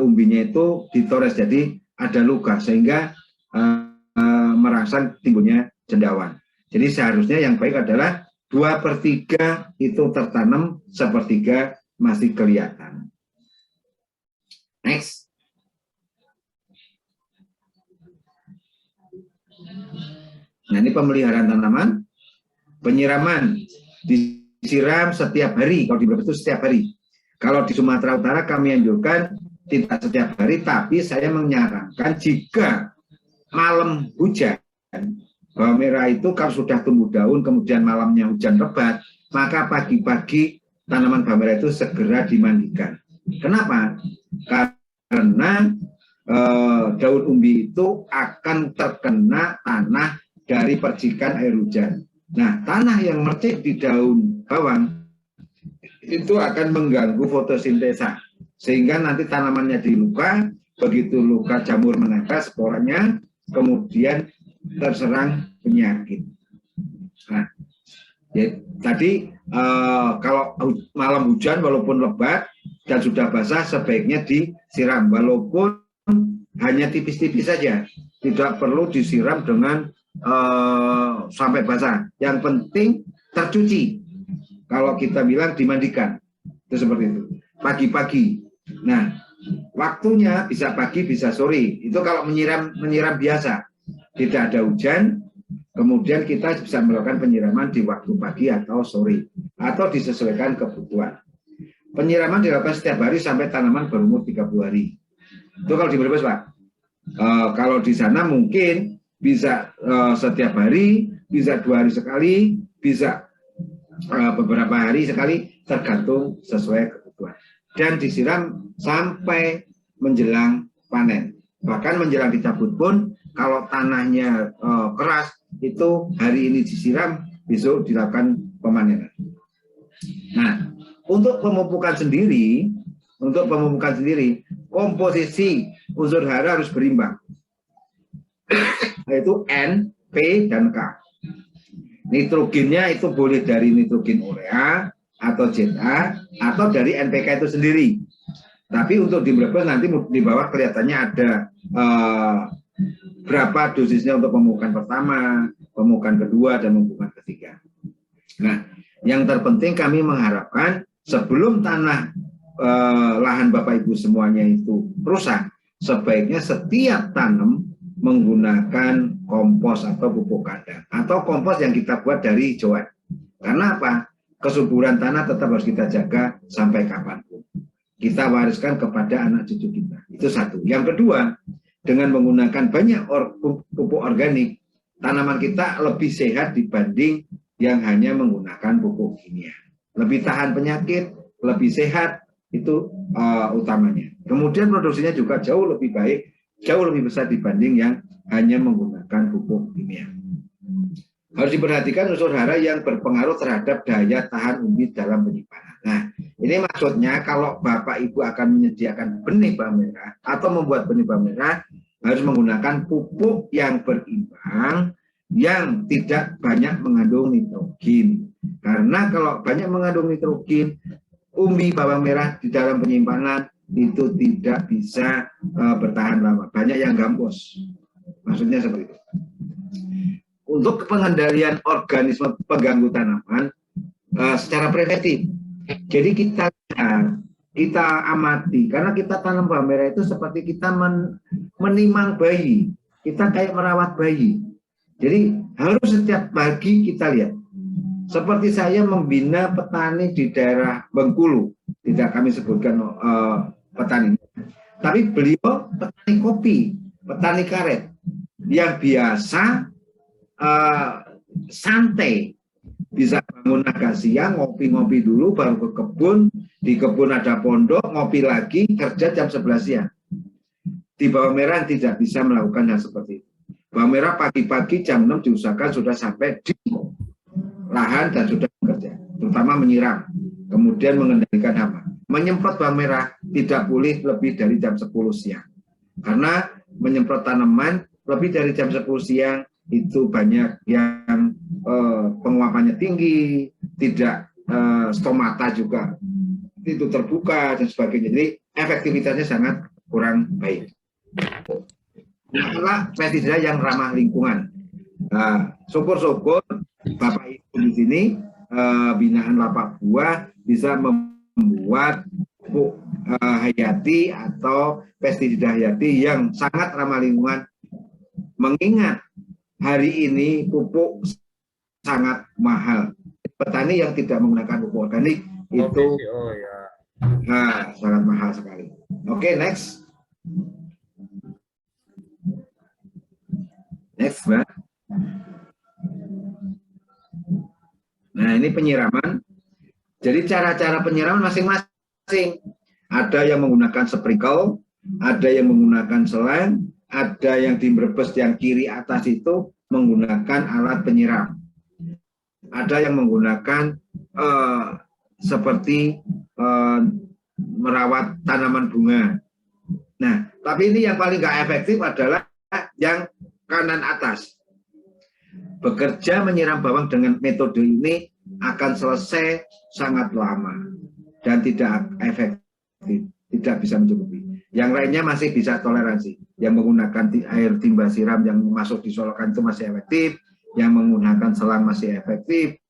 [SPEAKER 3] umbinya itu ditores jadi ada luka sehingga merangsang timbulnya cendawan. Jadi seharusnya yang baik adalah 2/3 itu tertanam, 1/3 masih kelihatan. Next. Nah, ini pemeliharaan tanaman. Penyiraman disiram setiap hari. Kalau di Brebes itu setiap hari. Kalau di Sumatera Utara kami anjurkan tidak setiap hari, tapi saya menyarankan jika malam hujan, bawang merah itu kalau sudah tumbuh daun, kemudian malamnya hujan lebat, maka pagi-pagi tanaman bawang merah itu segera dimandikan. Kenapa? Karena daun umbi itu akan terkena tanah dari percikan air hujan. Nah, tanah yang mercik di daun bawang itu akan mengganggu fotosintesa, sehingga nanti tanamannya diluka, begitu luka jamur menempel sporanya, kemudian terserang penyakit. Nah, ya, tadi kalau malam hujan walaupun lebat dan sudah basah sebaiknya disiram walaupun hanya tipis-tipis saja, tidak perlu disiram dengan sampai basah. Yang penting tercuci. Kalau kita bilang dimandikan, itu seperti itu. Pagi-pagi. Nah, waktunya bisa pagi, bisa sore. Itu kalau menyiram biasa, tidak ada hujan. Kemudian kita bisa melakukan penyiraman di waktu pagi atau sore, atau disesuaikan kebutuhan. Penyiraman dilakukan setiap hari sampai tanaman berumur 30 hari. Itu kalau di Brebes, Pak. Kalau di sana mungkin bisa setiap hari, bisa 2 hari sekali, bisa beberapa hari sekali, tergantung sesuai kebutuhan. Dan disiram sampai menjelang panen. Bahkan menjelang dicabut pun, kalau tanahnya keras, itu hari ini disiram, besok dilakukan pemanenan. Nah, untuk pemupukan sendiri, komposisi unsur hara harus berimbang, yaitu N, P, dan K. Nitrogennya itu boleh dari nitrogen urea atau ZA atau dari NPK itu sendiri. Tapi untuk di Brebes nanti di bawah kelihatannya ada berapa dosisnya untuk pemupukan pertama, pemupukan kedua, dan pemupukan ketiga. Nah, yang terpenting kami mengharapkan sebelum tanah lahan Bapak Ibu semuanya itu rusak, sebaiknya setiap tanam menggunakan kompos atau pupuk kandang atau kompos yang kita buat dari hijauan. Karena apa? Kesuburan tanah tetap harus kita jaga sampai kapanpun. Kita wariskan kepada anak cucu kita. Itu satu. Yang kedua, dengan menggunakan banyak pupuk organik, tanaman kita lebih sehat dibanding yang hanya menggunakan pupuk kimia. Lebih tahan penyakit, lebih sehat, itu utamanya. Kemudian produksinya juga jauh lebih baik, jauh lebih besar dibanding yang hanya menggunakan pupuk kimia. Harus diperhatikan unsur hara yang berpengaruh terhadap daya tahan umbi dalam penyimpanan. Nah, ini maksudnya kalau Bapak Ibu akan menyediakan benih bawang merah atau membuat benih bawang merah, harus menggunakan pupuk yang berimbang, yang tidak banyak mengandung nitrogen. Karena kalau banyak mengandung nitrogen, umbi bawang merah di dalam penyimpanan itu tidak bisa bertahan lama. Banyak yang gampos. Maksudnya seperti itu. Untuk pengendalian organisme pengganggu tanaman secara preventif. Jadi kita amati, karena kita tanam bawang merah itu seperti kita menimang bayi. Kita kayak merawat bayi. Jadi harus setiap pagi kita lihat. Seperti saya membina petani di daerah Bengkulu, tidak kami sebutkan petani, tapi beliau petani kopi, petani karet, yang biasa santai, bisa bangun agak siang, ngopi-ngopi dulu, baru ke kebun, di kebun ada pondok, ngopi lagi, kerja jam 11 siang. Di bawang merah tidak bisa melakukan hal seperti itu. Bawang merah pagi-pagi jam 6 diusahakan sudah sampai di lahan dan sudah bekerja, terutama menyiram, kemudian mengendalikan hama. Menyemprot bawang merah tidak boleh lebih dari jam 10 siang, karena menyemprot tanaman lebih dari jam 10 siang itu banyak yang penguapannya tinggi, tidak stomata juga itu terbuka dan sebagainya. Jadi efektivitasnya sangat kurang baik. Adalah pestisida yang ramah lingkungan. Syukur-syukur Bapak Ibu di sini binaan lapak buah bisa membuat pupuk hayati atau pestisida hayati yang sangat ramah lingkungan. Mengingat hari ini pupuk sangat mahal. Petani yang tidak menggunakan pupuk organik itu sangat mahal sekali. Oke, next. Next, Mbak. Nah, ini penyiraman. Jadi cara-cara penyiraman masing-masing. Ada yang menggunakan sprinkle, ada yang menggunakan selang, ada yang di Brebes yang kiri atas itu menggunakan alat penyiram. Ada yang menggunakan seperti merawat tanaman bunga. Nah, tapi ini yang paling nggak efektif adalah yang kanan atas. Bekerja menyiram bawang dengan metode ini akan selesai sangat lama dan tidak efektif, tidak bisa mencukupi. Yang lainnya masih bisa toleransi. Yang menggunakan air timba siram yang masuk di solokan itu masih efektif, yang menggunakan selang masih efektif,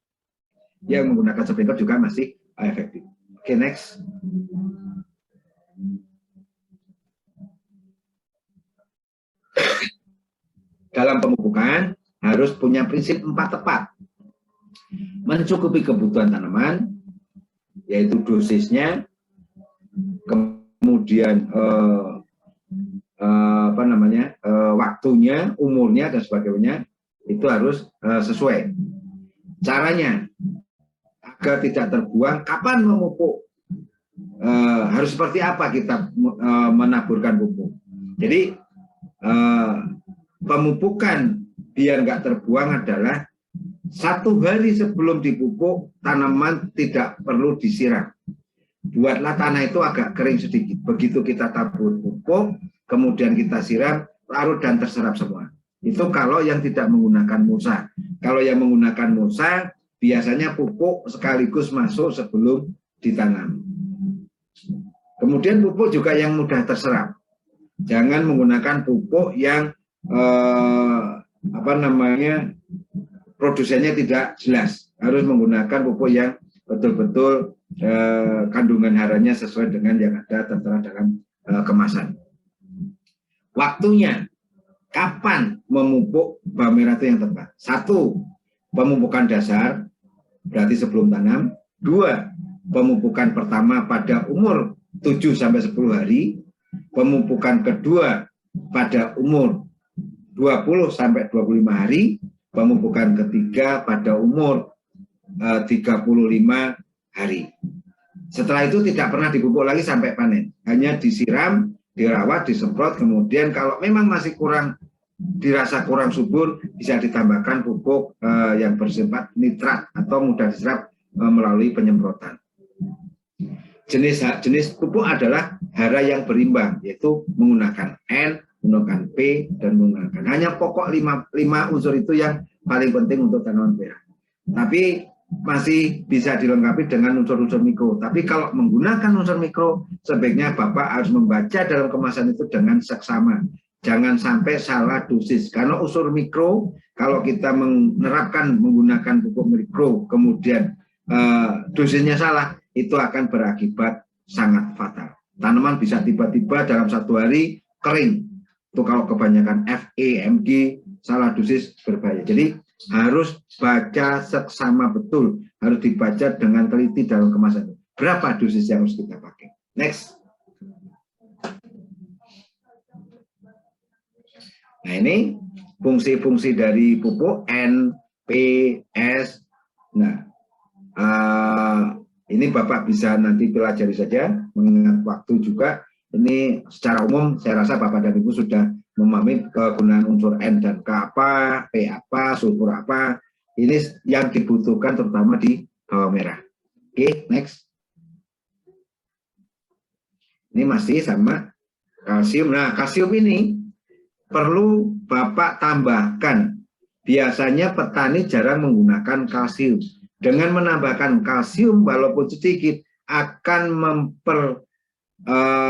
[SPEAKER 3] yang menggunakan sprinkler juga masih efektif. Oke, next. Dalam pemupukan harus punya prinsip 4 tepat. Mencukupi kebutuhan tanaman, yaitu dosisnya, kemudian waktunya, umurnya dan sebagainya, itu harus sesuai. Caranya agar tidak terbuang, kapan memupuk, harus seperti apa kita menaburkan pupuk. Jadi pemupukan biar nggak terbuang adalah 1 hari sebelum dipupuk, tanaman tidak perlu disiram. Buatlah tanah itu agak kering sedikit. Begitu kita tabur pupuk, kemudian kita siram, larut dan terserap semua. Itu kalau yang tidak menggunakan mulsa. Kalau yang menggunakan mulsa, biasanya pupuk sekaligus masuk sebelum ditanam. Kemudian pupuk juga yang mudah terserap. Jangan menggunakan pupuk yang produsennya tidak jelas. Harus menggunakan pupuk yang betul-betul kandungan haranya sesuai dengan yang ada tertera dalam kemasan. Waktunya, kapan memupuk bawang merah itu yang tepat? 1, pemupukan dasar, berarti sebelum tanam. 2, pemupukan pertama pada umur 7-10 hari. Pemupukan kedua pada umur 20-25 hari. Pemupukan ketiga pada umur 35 hari. Setelah itu tidak pernah dipupuk lagi sampai panen. Hanya disiram, dirawat, disemprot. Kemudian kalau memang masih dirasa kurang subur, bisa ditambahkan pupuk yang bersifat nitrat atau mudah diserap melalui penyemprotan. Jenis pupuk adalah hara yang berimbang, yaitu menggunakan N, menggunakan P, dan menggunakan. Hanya pokok 5 unsur itu yang paling penting untuk tanaman merah. Tapi masih bisa dilengkapi dengan unsur-unsur mikro. Tapi kalau menggunakan unsur mikro, sebaiknya Bapak harus membaca dalam kemasan itu dengan seksama. Jangan sampai salah dosis. Karena unsur mikro, kalau kita menerapkan menggunakan pupuk mikro, kemudian dosisnya salah, itu akan berakibat sangat fatal. Tanaman bisa tiba-tiba dalam 1 hari kering. Itu kalau kebanyakan Fe, Mg, salah dosis berbahaya. Jadi harus baca seksama betul, harus dibaca dengan teliti dalam kemasan. Berapa dosis yang harus kita pakai? Next. Nah ini fungsi-fungsi dari pupuk N, P, S. Nah ini Bapak bisa nanti pelajari saja, mengingat waktu juga. Ini secara umum saya rasa Bapak dan Ibu sudah memahami kegunaan unsur N dan K apa, P apa, sulfur apa. Ini yang dibutuhkan terutama di bawang merah. Oke, next. Ini masih sama kalsium. Nah, kalsium ini perlu Bapak tambahkan. Biasanya petani jarang menggunakan kalsium. Dengan menambahkan kalsium walaupun sedikit akan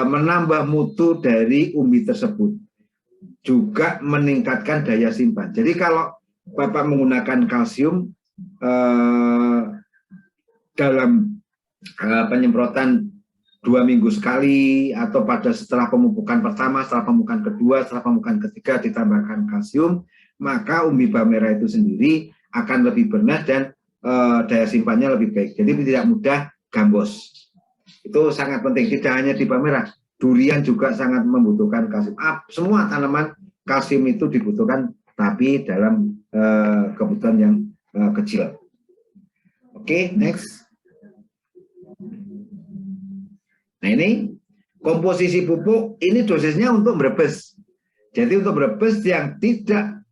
[SPEAKER 3] menambah mutu dari umbi tersebut, juga meningkatkan daya simpan. Jadi kalau Bapak menggunakan kalsium dalam penyemprotan 2 minggu sekali, atau pada setelah pemupukan pertama, setelah pemupukan kedua, setelah pemupukan ketiga ditambahkan kalsium, maka umbi bawang merah itu sendiri akan lebih bernas dan daya simpannya lebih baik. Jadi tidak mudah gambos. Itu sangat penting, tidak hanya di bawang merah, durian juga sangat membutuhkan kalsium. Semua tanaman kalsium itu dibutuhkan, tapi dalam kebutuhan yang kecil. Oke, next. Nah ini komposisi pupuk, ini dosisnya untuk merebes. Jadi untuk merebes yang tidak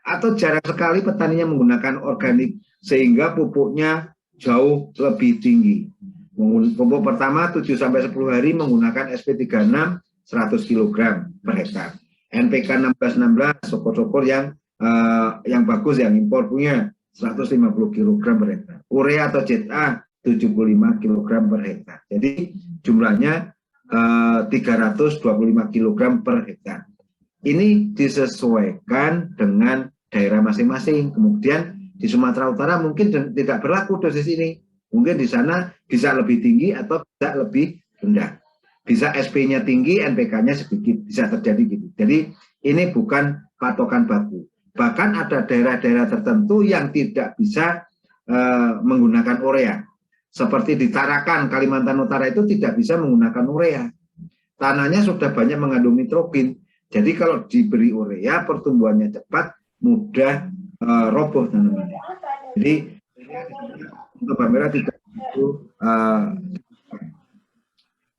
[SPEAKER 3] atau jarang sekali petaninya menggunakan organik, sehingga pupuknya jauh lebih tinggi. Pupuk pertama 7-10 hari menggunakan SP36 100 kg per hektar. NPK 16-16 syukur-syukur yang bagus, yang impor punya 150 kg per hektar. Urea atau ZA 75 kg per hektar. Jadi jumlahnya 325 kg per hektar. Ini disesuaikan dengan daerah masing-masing. Kemudian di Sumatera Utara mungkin tidak berlaku dosis ini. Mungkin di sana bisa lebih tinggi atau bisa lebih rendah. Bisa SP-nya tinggi, NPK-nya sedikit, bisa terjadi gitu. Jadi ini bukan patokan baku. Bahkan ada daerah-daerah tertentu yang tidak bisa menggunakan urea. Seperti di Tarakan, Kalimantan Utara itu tidak bisa menggunakan urea. Tanahnya sudah banyak mengandung nitrogen. Jadi kalau diberi urea, pertumbuhannya cepat, mudah roboh tanamannya. Jadi untuk bawang merah tidak begitu.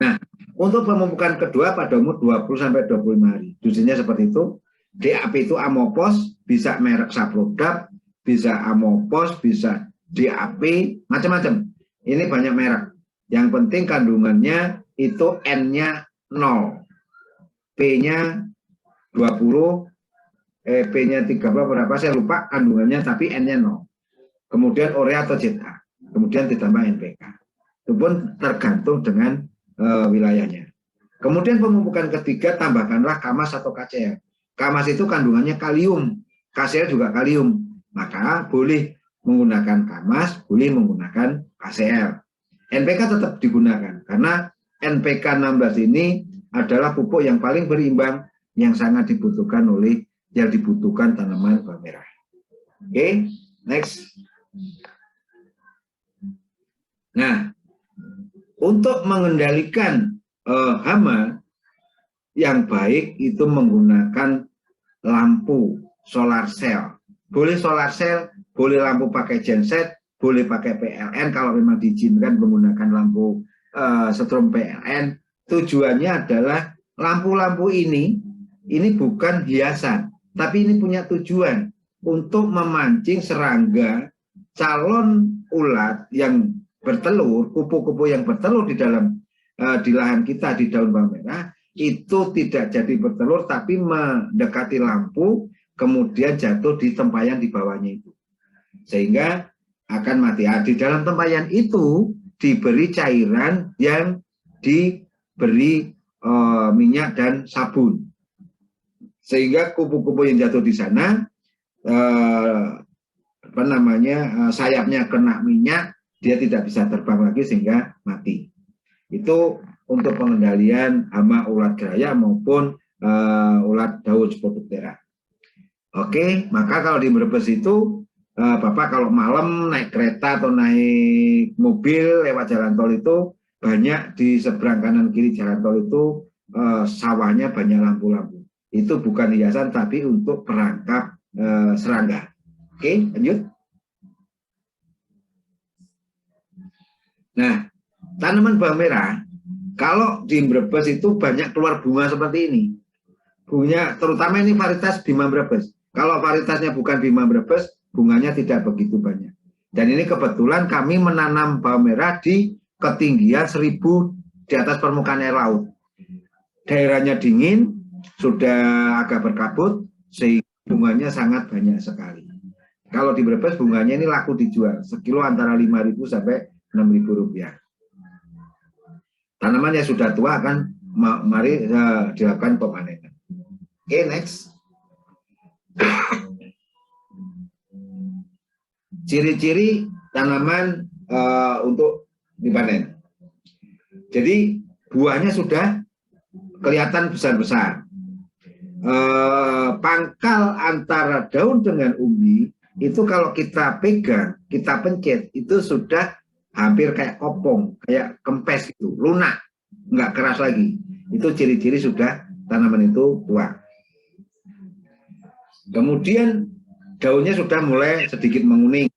[SPEAKER 3] Nah, untuk pemupukan kedua pada umur 20-25 hari. Dosisnya seperti itu. DAP itu Amopos, bisa merek Saprodap, bisa Amopos, bisa DAP, macam-macam. Ini banyak merek. Yang penting kandungannya itu N-nya 0, P-nya 20, P-nya 30 berapa saya lupa kandungannya, tapi N-nya 0. Kemudian urea atau ZA, kemudian ditambah NPK. Itu pun tergantung dengan wilayahnya. Kemudian pemupukan ketiga, tambahkanlah KAMAS atau KCl. KAMAS itu kandungannya kalium, KCl juga kalium. Maka boleh menggunakan KAMAS, boleh menggunakan KCl. NPK tetap digunakan karena NPK 16 ini adalah pupuk yang paling berimbang, yang sangat dibutuhkan tanaman bawang merah. Oke, next. Nah, untuk mengendalikan hama yang baik itu menggunakan lampu solar cell. Boleh solar cell, boleh lampu pakai genset, boleh pakai PLN kalau memang diizinkan menggunakan lampu setrum PLN. Tujuannya adalah lampu-lampu ini bukan hiasan, tapi ini punya tujuan untuk memancing serangga, calon ulat yang bertelur, kupu-kupu yang bertelur di dalam di lahan kita di daun bawang merah, itu tidak jadi bertelur tapi mendekati lampu, kemudian jatuh di tempayan di bawahnya itu. Sehingga akan mati. Di dalam tempayan itu diberi cairan yang diberi minyak dan sabun, sehingga kupu-kupu yang jatuh di sana sayapnya kena minyak, dia tidak bisa terbang lagi sehingga mati. Itu untuk pengendalian hama ulat geraya maupun ulat daun Spodoptera. Oke, maka kalau di Brebes itu Bapak kalau malam naik kereta atau naik mobil lewat jalan tol itu banyak di seberang kanan kiri jalan tol itu sawahnya banyak lampu-lampu. Itu bukan hiasan tapi untuk perangkap serangga. Oke, lanjut. Nah, tanaman bawang merah kalau di Brebes itu banyak keluar bunga seperti ini. Bunganya terutama ini varietas Bima Brebes. Kalau varietasnya bukan Bima Brebes, bunganya tidak begitu banyak. Dan ini kebetulan kami menanam bawang merah di ketinggian 1000 di atas permukaan air laut. Daerahnya dingin, sudah agak berkabut, sehingga bunganya sangat banyak sekali. Kalau di Brebes bunganya ini laku dijual, sekilo antara 5.000 sampai 6.000 rupiah. Tanamannya sudah tua kan, mari dilakukan pemanenan. Oke, next. Ciri-ciri tanaman untuk dipanen. Jadi buahnya sudah kelihatan besar-besar. Pangkal antara daun dengan umbi itu kalau kita pegang, kita pencet, itu sudah hampir kayak kopong, kayak kempes gitu, lunak, nggak keras lagi. Itu ciri-ciri sudah tanaman itu tua. Kemudian daunnya sudah mulai sedikit menguning.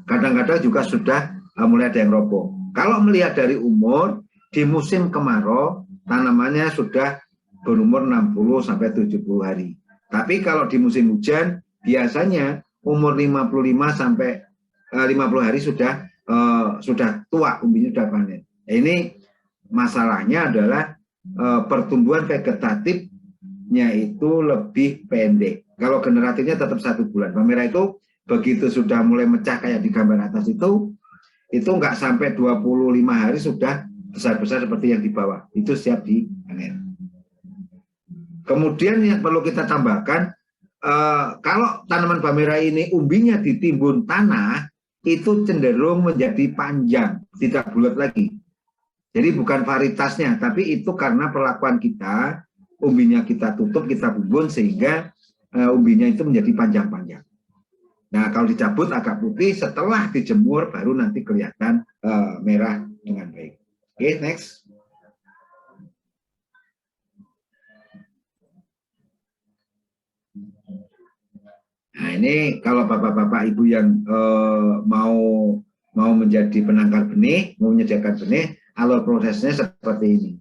[SPEAKER 3] Kadang-kadang juga sudah mulai ada yang roboh. Kalau melihat dari umur, di musim kemarau, tanamannya sudah berumur 60 sampai 70 hari. Tapi kalau di musim hujan, biasanya umur 55 sampai 50 hari sudah tua, umbinya sudah panen. Ini masalahnya adalah pertumbuhan vegetatifnya itu lebih pendek. Kalau generatifnya tetap 1 bulan. Bawang merah itu begitu sudah mulai mecah kayak di gambar atas itu nggak sampai 25 hari sudah besar-besar seperti yang di bawah. Itu siap dipanen. Kemudian yang perlu kita tambahkan, kalau tanaman bawang merah ini umbinya ditimbun tanah, itu cenderung menjadi panjang, tidak bulat lagi. Jadi bukan varietasnya, tapi itu karena perlakuan kita, umbinya kita tutup, kita bumbun, sehingga umbinya itu menjadi panjang-panjang. Nah, kalau dicabut agak putih, setelah dijemur baru nanti kelihatan merah dengan baik. Oke, next. Nah, ini kalau bapak-bapak ibu yang mau menjadi penangkar benih, mau menyediakan benih, alur prosesnya seperti ini.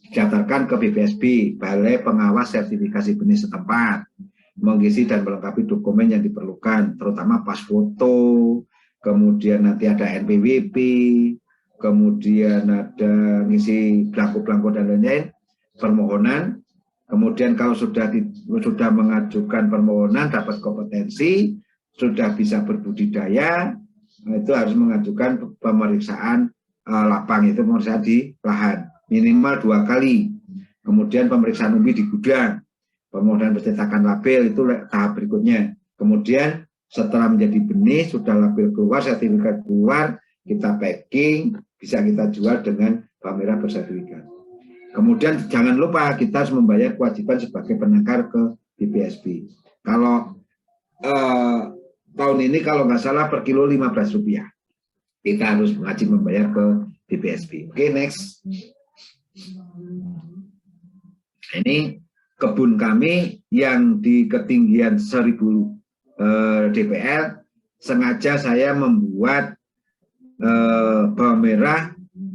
[SPEAKER 3] Didaftarkan ke BPSB, Balai Pengawas Sertifikasi Benih setempat, mengisi dan melengkapi dokumen yang diperlukan, terutama pas foto, kemudian nanti ada NPWP, kemudian ada ngisi belangko-belangko dan lain-lain, permohonan. Kemudian kalau sudah mengajukan permohonan, dapat kompetensi, sudah bisa berbudidaya, itu harus mengajukan pemeriksaan lapang, itu pemeriksaan di lahan minimal 2 kali. Kemudian pemeriksaan umbi di gudang, kemudian pencetakan label, itu tahap berikutnya. Kemudian setelah menjadi benih, sudah label keluar, sertifikat keluar, kita packing, bisa kita jual dengan bawang merah bersertifikat. Kemudian jangan lupa kita harus membayar kewajiban sebagai penangkar ke BPSB. Kalau tahun ini kalau nggak salah per kilo Rp15. Kita harus wajib membayar ke BPSB. Oke, next. Ini kebun kami yang di ketinggian 1000 DPL, sengaja saya membuat bawang merah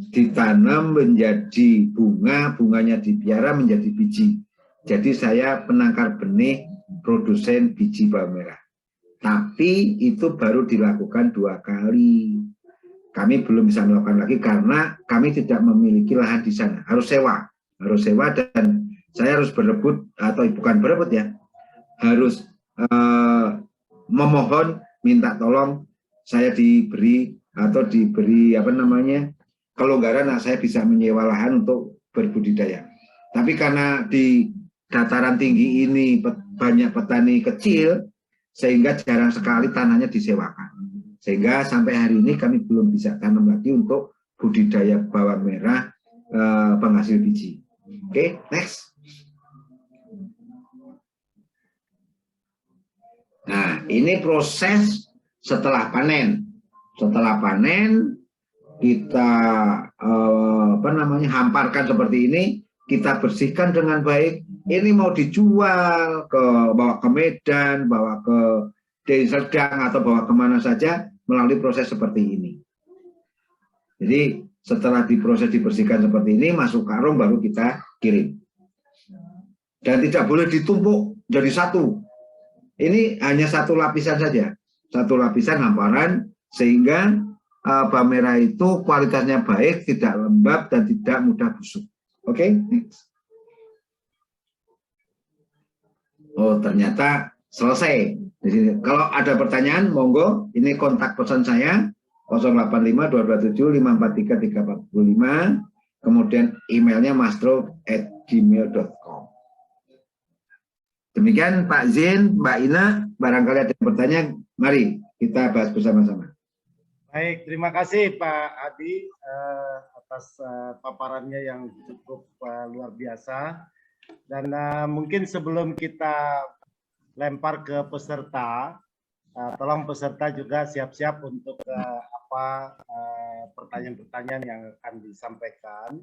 [SPEAKER 3] ditanam menjadi bunga, bunganya dipiara menjadi biji. Jadi saya penangkar benih produsen biji bawang merah. Tapi itu baru dilakukan 2 kali. Kami belum bisa melakukan lagi karena kami tidak memiliki lahan di sana. Harus sewa dan saya harus berebut, atau bukan berebut ya, harus memohon minta tolong saya diberi apa namanya kelonggaran, saya bisa menyewa lahan untuk berbudidaya. Tapi karena di dataran tinggi ini banyak petani kecil, sehingga jarang sekali tanahnya disewakan. Sehingga sampai hari ini kami belum bisa tanam lagi untuk budidaya bawang merah penghasil biji. Oke, next. Nah, ini proses setelah panen. Setelah panen kita hamparkan seperti ini, kita bersihkan dengan baik. Ini mau dijual bawa ke Medan, bawa ke Deli Serdang atau bawa kemana saja melalui proses seperti ini. Jadi setelah diproses dibersihkan seperti ini, masuk karung baru kita kirim. Dan tidak boleh ditumpuk jadi satu. Ini hanya satu lapisan saja, satu lapisan hamparan, sehingga bawang merah itu kualitasnya baik, tidak lembab dan tidak mudah busuk. Oke, next. Oh, ternyata selesai. Di sini. Kalau ada pertanyaan, monggo. Ini kontak pesan saya 085-227-543-345. Kemudian emailnya mastro@gmail.com. Demikian Pak Zin, Mbak Ina, barangkali ada yang bertanya, mari kita bahas bersama-sama.
[SPEAKER 2] Baik, terima kasih Pak Hadi atas paparannya yang cukup luar biasa. Dan mungkin sebelum kita lempar ke peserta, tolong peserta juga siap-siap untuk pertanyaan-pertanyaan yang akan disampaikan.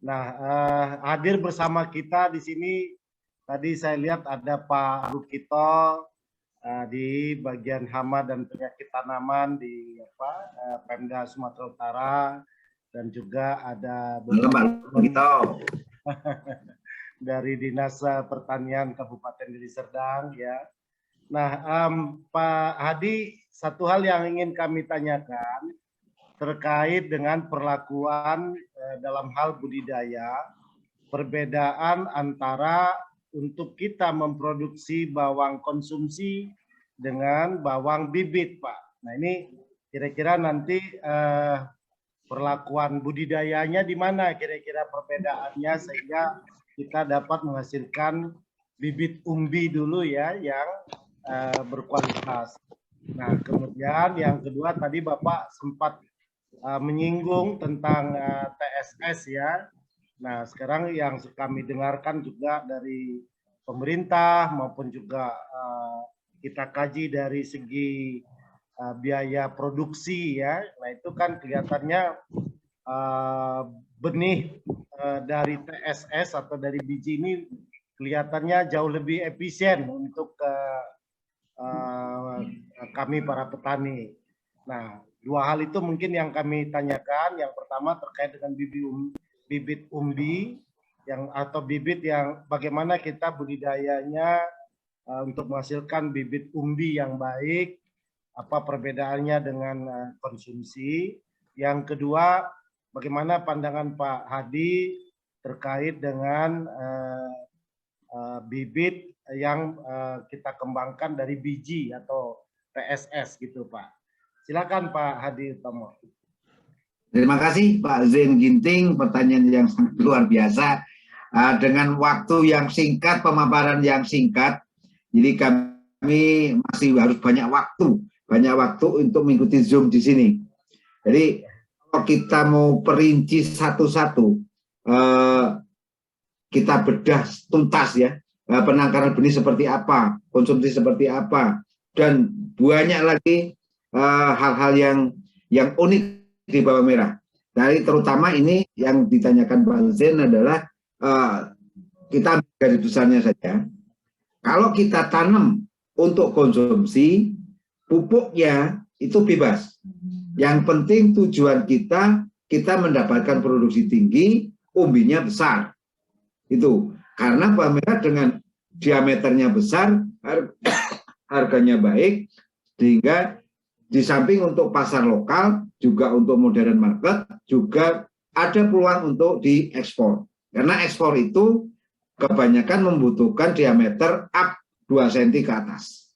[SPEAKER 2] Nah, hadir bersama kita di sini, tadi saya lihat ada Pak Rukito di bagian hama dan penyakit tanaman di Pemda Sumatera Utara, dan juga ada dari Dinas Pertanian Kabupaten Deli Serdang, ya. Nah, Pak Hadi, satu hal yang ingin kami tanyakan terkait dengan perlakuan dalam hal budidaya, perbedaan antara untuk kita memproduksi bawang konsumsi dengan bawang bibit, Pak. Nah, ini kira-kira nanti perlakuan budidayanya di mana kira-kira perbedaannya sehingga kita dapat menghasilkan bibit umbi dulu ya yang berkualitas. Nah, kemudian yang kedua tadi Bapak sempat menyinggung tentang TSS ya. Nah, sekarang yang kami dengarkan juga dari pemerintah maupun juga kita kaji dari segi biaya produksi ya. Nah, itu kan kelihatannya benih dari TSS atau dari biji ini kelihatannya jauh lebih efisien untuk kami para petani. Nah, dua hal itu mungkin yang kami tanyakan. Yang pertama terkait dengan bibit umbi atau bibit yang bagaimana kita budidayanya untuk menghasilkan bibit umbi yang baik, apa perbedaannya dengan konsumsi. Yang kedua, bagaimana pandangan Pak Hadi terkait dengan bibit yang kita kembangkan dari biji atau TSS gitu, Pak. Silakan Pak Hadi Utomo.
[SPEAKER 3] Terima kasih Pak Zain Ginting, pertanyaan yang sangat luar biasa. Dengan waktu yang singkat, pemaparan yang singkat, jadi kami masih harus banyak waktu untuk mengikuti Zoom di sini. Jadi kalau kita mau perinci satu-satu, kita bedah tuntas ya, penangkaran benih seperti apa, konsumsi seperti apa, dan banyak lagi hal-hal yang unik di bawang merah. Dari terutama ini yang ditanyakan Pak Zain adalah kita garis besarnya saja. Kalau kita tanam untuk konsumsi, pupuknya itu bebas. Yang penting tujuan kita mendapatkan produksi tinggi, umbinya besar. Itu karena bawang merah dengan diameternya besar, harganya baik, sehingga di samping untuk pasar lokal, juga untuk modern market, juga ada peluang untuk diekspor. Karena ekspor itu kebanyakan membutuhkan diameter up 2 cm ke atas.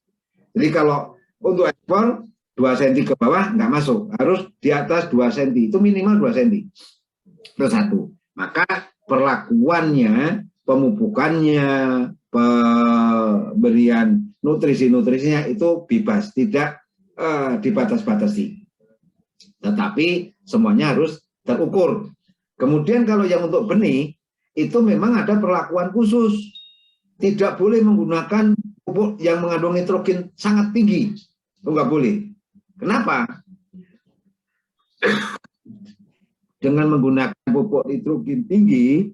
[SPEAKER 3] Jadi kalau untuk ekspor, 2 cm ke bawah nggak masuk, harus di atas 2 cm, itu minimal 2 cm. Itu satu. Maka perlakuannya, pemupukannya, pemberian nutrisi-nutrisinya itu bebas, tidak dibatas-batasi. Tetapi semuanya harus terukur. Kemudian kalau yang untuk benih, itu memang ada perlakuan khusus. Tidak boleh menggunakan pupuk yang mengandung nitrogen sangat tinggi. Itu nggak boleh. Kenapa? Dengan menggunakan pupuk nitrogen tinggi,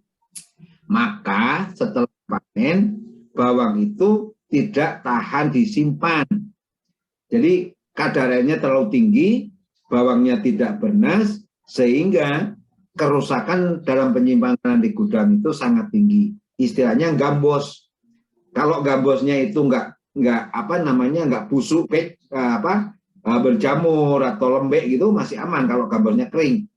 [SPEAKER 3] maka setelah panen, bawang itu tidak tahan disimpan. Jadi kadarnya terlalu tinggi, bawangnya tidak bernas, sehingga kerusakan dalam penyimpanan di gudang itu sangat tinggi. Istilahnya gambos. Kalau gambosnya itu nggak busuk, berjamur atau lembek gitu masih aman kalau gambosnya kering.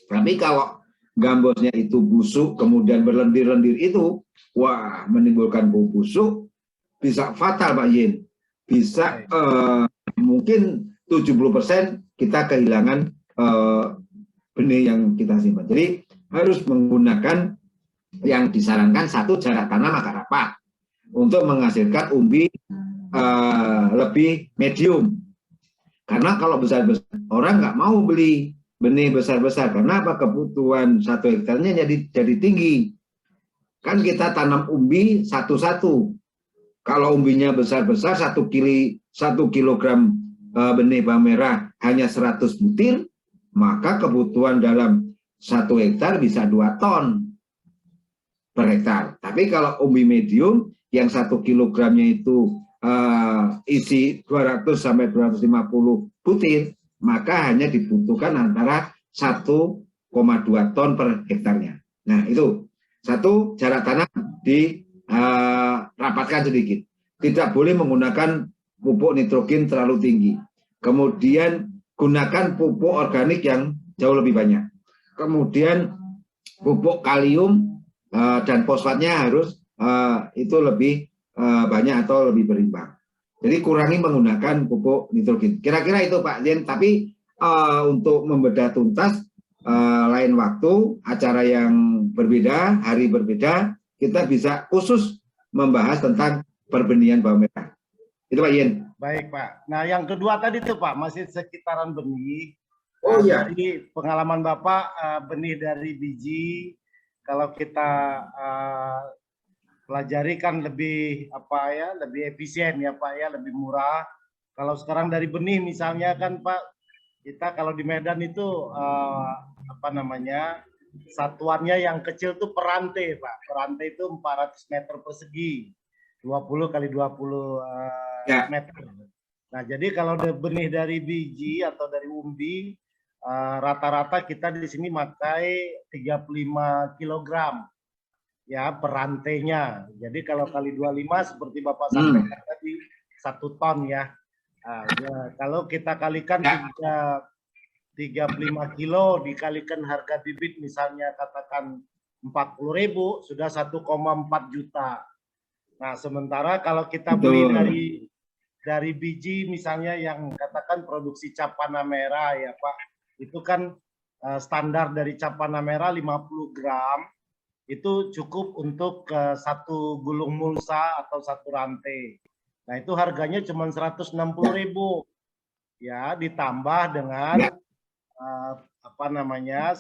[SPEAKER 3] Tapi kalau gambosnya itu busuk kemudian berlendir-lendir itu, wah, menimbulkan bau busuk, bisa fatal Pak Yin. Bisa mungkin 70% kita kehilangan benih yang kita simpan. Jadi harus menggunakan yang disarankan, satu, jarak tanam agak rapat untuk menghasilkan umbi lebih medium. Karena kalau besar-besar, orang nggak mau beli benih besar-besar. Karena apa? Kebutuhan 1 hektarnya jadi tinggi. Kan kita tanam umbi satu-satu. Kalau umbinya besar-besar, 1 kilogram benih bawang merah hanya 100 butir, maka kebutuhan dalam 1 hektar bisa 2 ton per hektar. Tapi kalau umbi medium yang 1 kilogramnya itu isi 200 sampai 250 butir, maka hanya dibutuhkan antara 1,2 ton per hektarnya. Nah, itu satu, jarak tanam dirapatkan sedikit. Tidak boleh menggunakan pupuk nitrogen terlalu tinggi. Kemudian gunakan pupuk organik yang jauh lebih banyak. Kemudian pupuk kalium dan fosfatnya harus itu lebih banyak atau lebih berimbang. Jadi kurangi menggunakan pupuk nitrogen. Kira-kira itu Pak Yen. Tapi untuk membedah tuntas lain waktu, acara yang berbeda, hari berbeda, kita bisa khusus membahas tentang perbenihan bawang merah. Itu Pak Yen.
[SPEAKER 2] Baik Pak. Nah yang kedua tadi tuh Pak, masih sekitaran benih.
[SPEAKER 3] Oh iya.
[SPEAKER 2] Jadi pengalaman Bapak benih dari biji, kalau kita pelajari kan lebih lebih efisien ya Pak ya, lebih murah. Kalau sekarang dari benih misalnya kan Pak, kita kalau di Medan itu satuannya yang kecil tuh perantai Pak. Perantai itu 400 meter persegi, 20 kali 20 meter. Nah jadi kalau benih dari biji atau dari umbi, rata-rata kita di sini pakai 35 kilogram ya perantainya. Jadi kalau kali 25 seperti Bapak sampaikan tadi 1 ton ya. Ya. Kalau kita kalikan 35 kilo dikalikan harga bibit misalnya katakan 40.000 sudah 1,4 juta. Nah sementara kalau kita beli dari biji misalnya yang katakan produksi cap panah merah ya Pak, itu kan standar dari cap panah merah 50 gram. Itu cukup untuk 1 gulung mulsa atau 1 rantai. Nah itu harganya cuma 160.000 ya, ditambah dengan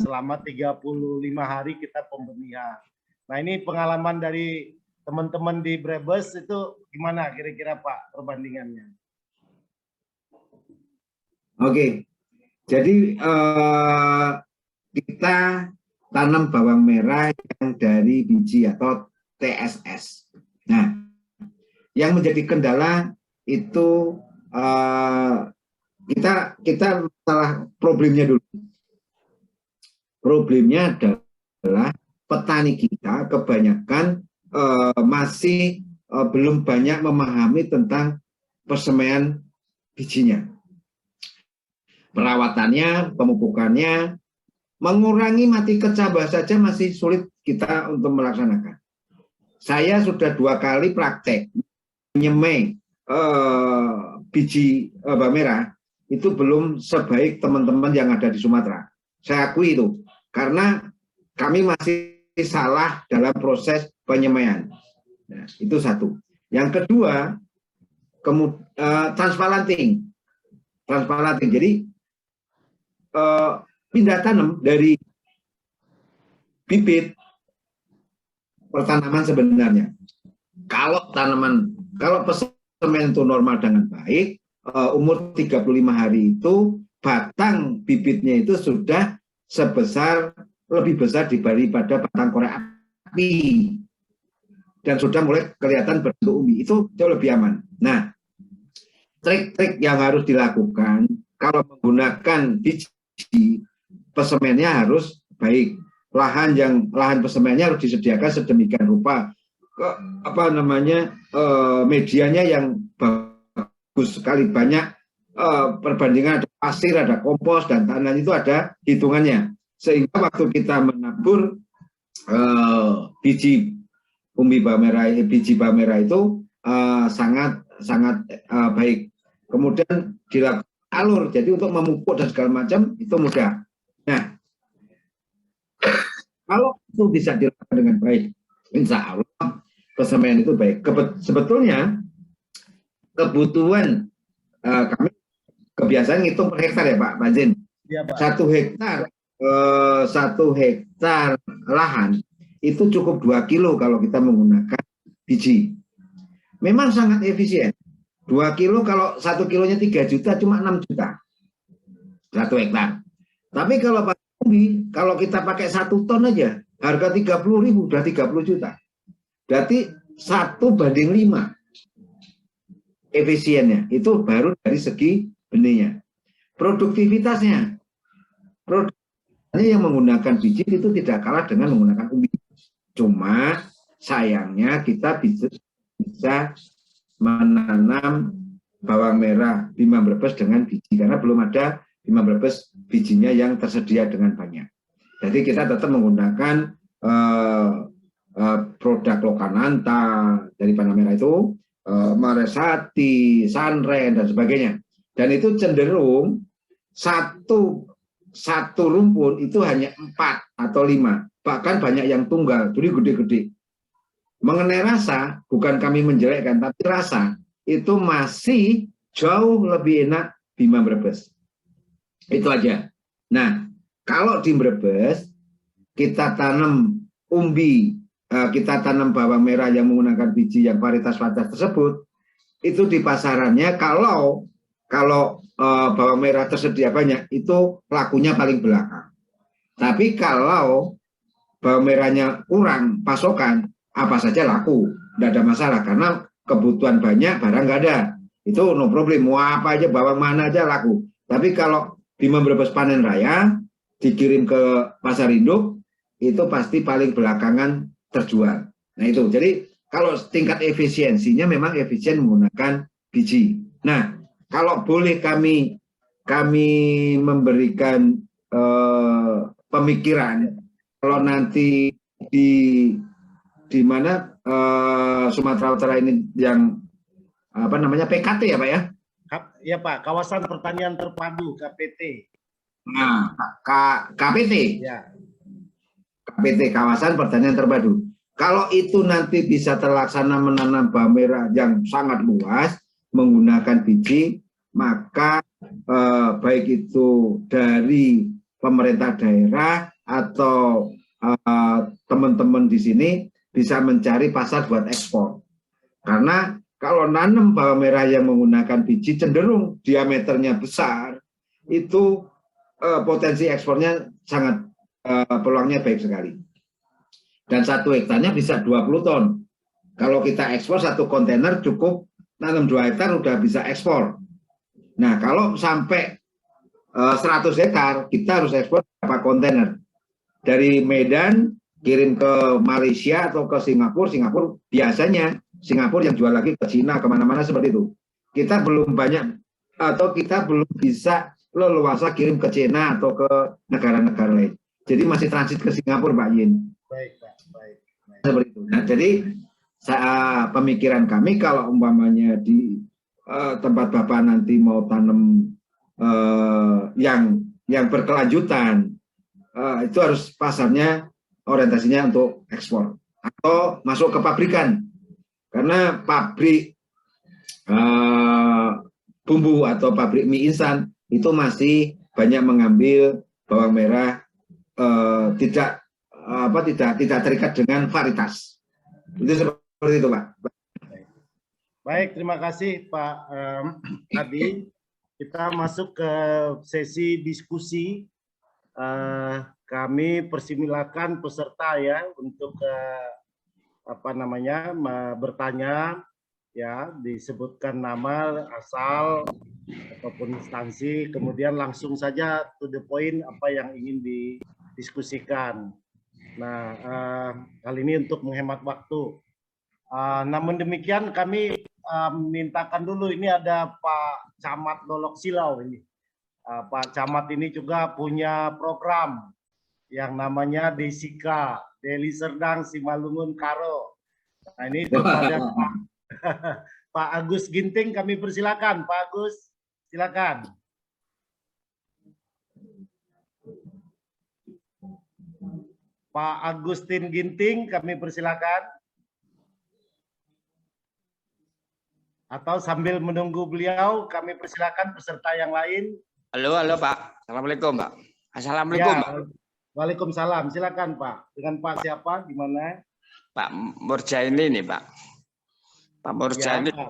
[SPEAKER 2] selama 35 hari kita pembenihan. Nah ini pengalaman dari teman-teman di Brebes itu gimana kira-kira Pak perbandingannya? Oke,
[SPEAKER 3] jadi kita tanam bawang merah yang dari biji atau TSS. Nah, yang menjadi kendala itu kita masalah problemnya dulu. Problemnya adalah petani kita kebanyakan masih belum banyak memahami tentang persemaian bijinya. Perawatannya, pemupukannya, mengurangi mati kecambah saja masih sulit kita untuk melaksanakan. Saya sudah 2 kali praktek menyemai biji bawang merah itu belum sebaik teman-teman yang ada di Sumatera. Saya akui itu, karena kami masih salah dalam proses penyemaian. Nah, itu satu. Yang kedua, transplanting. Jadi pindah tanam dari bibit pertanaman sebenarnya. Kalau semen itu normal dengan baik, umur 35 hari itu batang bibitnya itu sudah lebih besar daripada batang korek api dan sudah mulai kelihatan berbentuk umbi. Itu jauh lebih aman. Nah, trik-trik yang harus dilakukan kalau menggunakan biji, pesemennya harus baik. Lahan pesemennya harus disediakan sedemikian rupa, medianya yang bagus sekali, banyak perbandingan, ada pasir, ada kompos, dan tanah itu ada hitungannya, sehingga waktu kita menabur biji umbi biji bawang merah itu sangat baik. Kemudian dilakukan alur, jadi untuk memupuk dan segala macam itu mudah. Nah, kalau itu bisa dilakukan dengan baik, insya Allah pesemen itu baik. Sebetulnya kebutuhan kami kebiasaan ngitung per hektar ya Pak Zin.
[SPEAKER 2] Ya, Pak.
[SPEAKER 3] 1 hektar lahan itu cukup 2 kilo kalau kita menggunakan biji. Memang sangat efisien. 2 kilo, kalau 1 kilonya 3 juta, cuma 6 juta 1 hektar. Tapi kalau pakai umbi, kalau kita pakai 1 ton aja, harga 30.000 udah 30 juta. Berarti 1:5 efisiennya. Itu baru dari segi benihnya. Produktivitasnya yang menggunakan biji itu tidak kalah dengan menggunakan umbi. Cuma sayangnya kita bisa menanam bawang merah Bima Brebes dengan biji, karena belum ada Bima Brebes bijinya yang tersedia dengan banyak. Jadi kita tetap menggunakan produk Lokananta dari Bawang Merah itu, Maresati, Sunren, dan sebagainya. Dan itu cenderung satu rumpun itu hanya 4 atau 5, bahkan banyak yang tunggal, jadi gede-gede. Mengenai rasa, bukan kami menjelekkan, tapi rasa itu masih jauh lebih enak Bima Brebes. Itu aja. Nah, kalau di Brebes kita tanam umbi, kita tanam bawang merah yang menggunakan biji yang varietas tersebut, itu di pasarannya kalau bawang merah tersedia banyak, itu lakunya paling belakang. Tapi kalau bawang merahnya kurang pasokan, apa saja laku, tidak ada masalah, karena kebutuhan banyak, barang nggak ada, itu no problem, mau apa aja, bawang mana aja laku. Tapi kalau Bima Brebes panen raya dikirim ke pasar induk, itu pasti paling belakangan terjual. Nah itu, jadi kalau tingkat efisiensinya memang efisien menggunakan biji. Nah, kalau boleh kami memberikan pemikiran, kalau nanti di mana Sumatera Utara ini yang PKT ya Pak ya?
[SPEAKER 2] Ya Pak, kawasan pertanian terpadu KPT.
[SPEAKER 3] Nah, KPT.
[SPEAKER 2] Ya.
[SPEAKER 3] KPT, kawasan pertanian terpadu. Kalau itu nanti bisa terlaksana menanam bawang merah yang sangat luas menggunakan biji, maka baik itu dari pemerintah daerah atau teman-teman di sini bisa mencari pasar buat ekspor. Karena kalau nanam bawang merah yang menggunakan biji cenderung diameternya besar, itu potensi ekspornya sangat peluangnya baik sekali. Dan 1 hektarnya bisa 20 ton. Kalau kita ekspor 1 kontainer cukup, nanam 2 hektar udah bisa ekspor. Nah, kalau sampai 100 hektar, kita harus ekspor berapa kontainer. Dari Medan kirim ke Malaysia atau ke Singapura. Biasanya Singapura yang jual lagi ke Cina, kemana-mana seperti itu. Kita belum banyak, atau kita belum bisa leluasa kirim ke Cina atau ke negara-negara lain. Jadi masih transit ke Singapura, Pak Yin.
[SPEAKER 2] Baik, Pak. Baik.
[SPEAKER 3] Seperti itu. Nah, jadi pemikiran kami kalau umpamanya di tempat Bapak nanti mau tanam yang berkelanjutan, itu harus pasarnya orientasinya untuk ekspor atau masuk ke pabrikan, karena pabrik bumbu atau pabrik mie instan itu masih banyak mengambil bawang merah tidak terikat dengan varietas. Itu seperti itu, Pak.
[SPEAKER 2] Baik, terima kasih Pak Hadi. Kita masuk ke sesi diskusi. Kami persilakan peserta ya untuk bertanya, ya, disebutkan nama, asal ataupun instansi, kemudian langsung saja to the point apa yang ingin didiskusikan. Nah, kali ini untuk menghemat waktu. Namun demikian kami mintakan dulu, ini ada Pak Camat Dolok Silau ini. Pak Camat ini juga punya program yang namanya Desika, Deli Serdang Simalungun Karo. Nah, ini kepada Pak Agus Ginting kami persilakan. Pak Agus, silakan. Pak Agustin Ginting kami persilakan. Atau sambil menunggu beliau, kami persilakan peserta yang lain.
[SPEAKER 4] Halo Pak. Assalamualaikum Pak. Assalamualaikum
[SPEAKER 2] Ya,
[SPEAKER 4] Pak.
[SPEAKER 2] Waalaikumsalam. Silakan Pak. Dengan Pak siapa? Di mana?
[SPEAKER 4] Pak Murjaini nih Pak. Pak Murjaini
[SPEAKER 2] ya,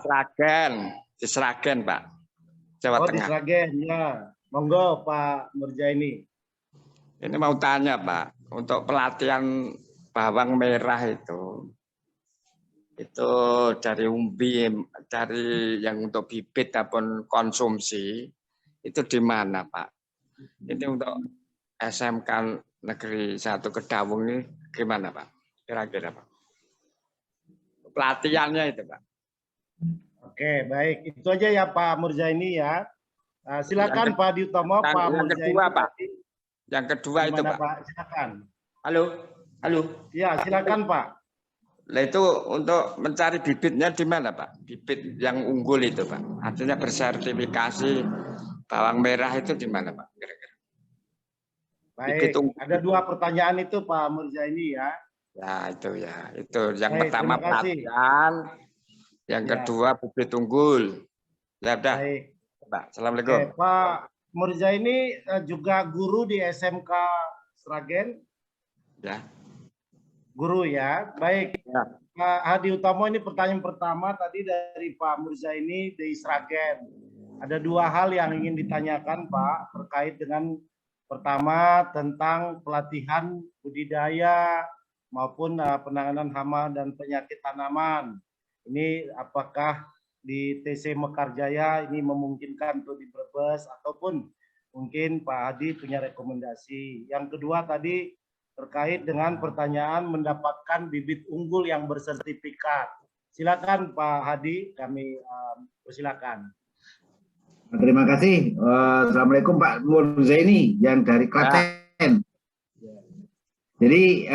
[SPEAKER 4] di Sragen Pak. Jawa Tengah.
[SPEAKER 2] Di Sragen ya. Monggo Pak Murjaini.
[SPEAKER 4] Ini mau tanya Pak, untuk pelatihan bawang merah itu dari umbi, dari yang untuk bibit ataupun konsumsi itu di mana Pak? Ini untuk SMK Negeri 1 Kedawung ini gimana Pak? Kira-kira Pak? Pelatihannya itu Pak.
[SPEAKER 2] Oke, baik. Itu aja ya Pak Murjaini ya. Silakan Pak Diutomo, Pak Murjaini.
[SPEAKER 4] Kedua, Pak. Yang kedua itu Pak.
[SPEAKER 2] Silakan.
[SPEAKER 4] Halo.
[SPEAKER 2] Ya, silakan Pak.
[SPEAKER 4] Nah, itu untuk mencari bibitnya di mana Pak? Bibit yang unggul itu Pak. Artinya bersertifikasi bawang merah itu di mana Pak? Kira-kira.
[SPEAKER 2] Baik, ada 2 pertanyaan itu Pak Murjaini ya.
[SPEAKER 4] Ya itu ya. Itu yang
[SPEAKER 2] baik,
[SPEAKER 4] pertama pelatihan, yang kedua bibit unggul. Ya udah.
[SPEAKER 2] Baik.
[SPEAKER 4] Pak, assalamualaikum.
[SPEAKER 2] Oke, Pak Murjaini juga guru di SMK Sragen.
[SPEAKER 4] Ya.
[SPEAKER 2] Guru ya, baik.
[SPEAKER 4] Ya.
[SPEAKER 2] Pak Hadi Utomo, ini pertanyaan pertama tadi dari Pak Murjaini di Sragen. Ada 2 hal yang ingin ditanyakan Pak, terkait dengan pertama tentang pelatihan budidaya maupun penanganan hama dan penyakit tanaman. Ini apakah di TC Mekarjaya ini memungkinkan untuk di Brebes, ataupun mungkin Pak Hadi punya rekomendasi. Yang kedua tadi terkait dengan pertanyaan mendapatkan bibit unggul yang bersertifikat. Silakan Pak Hadi, kami persilakan.
[SPEAKER 3] Terima kasih. Assalamualaikum Pak Murzaini yang dari Klaten. Jadi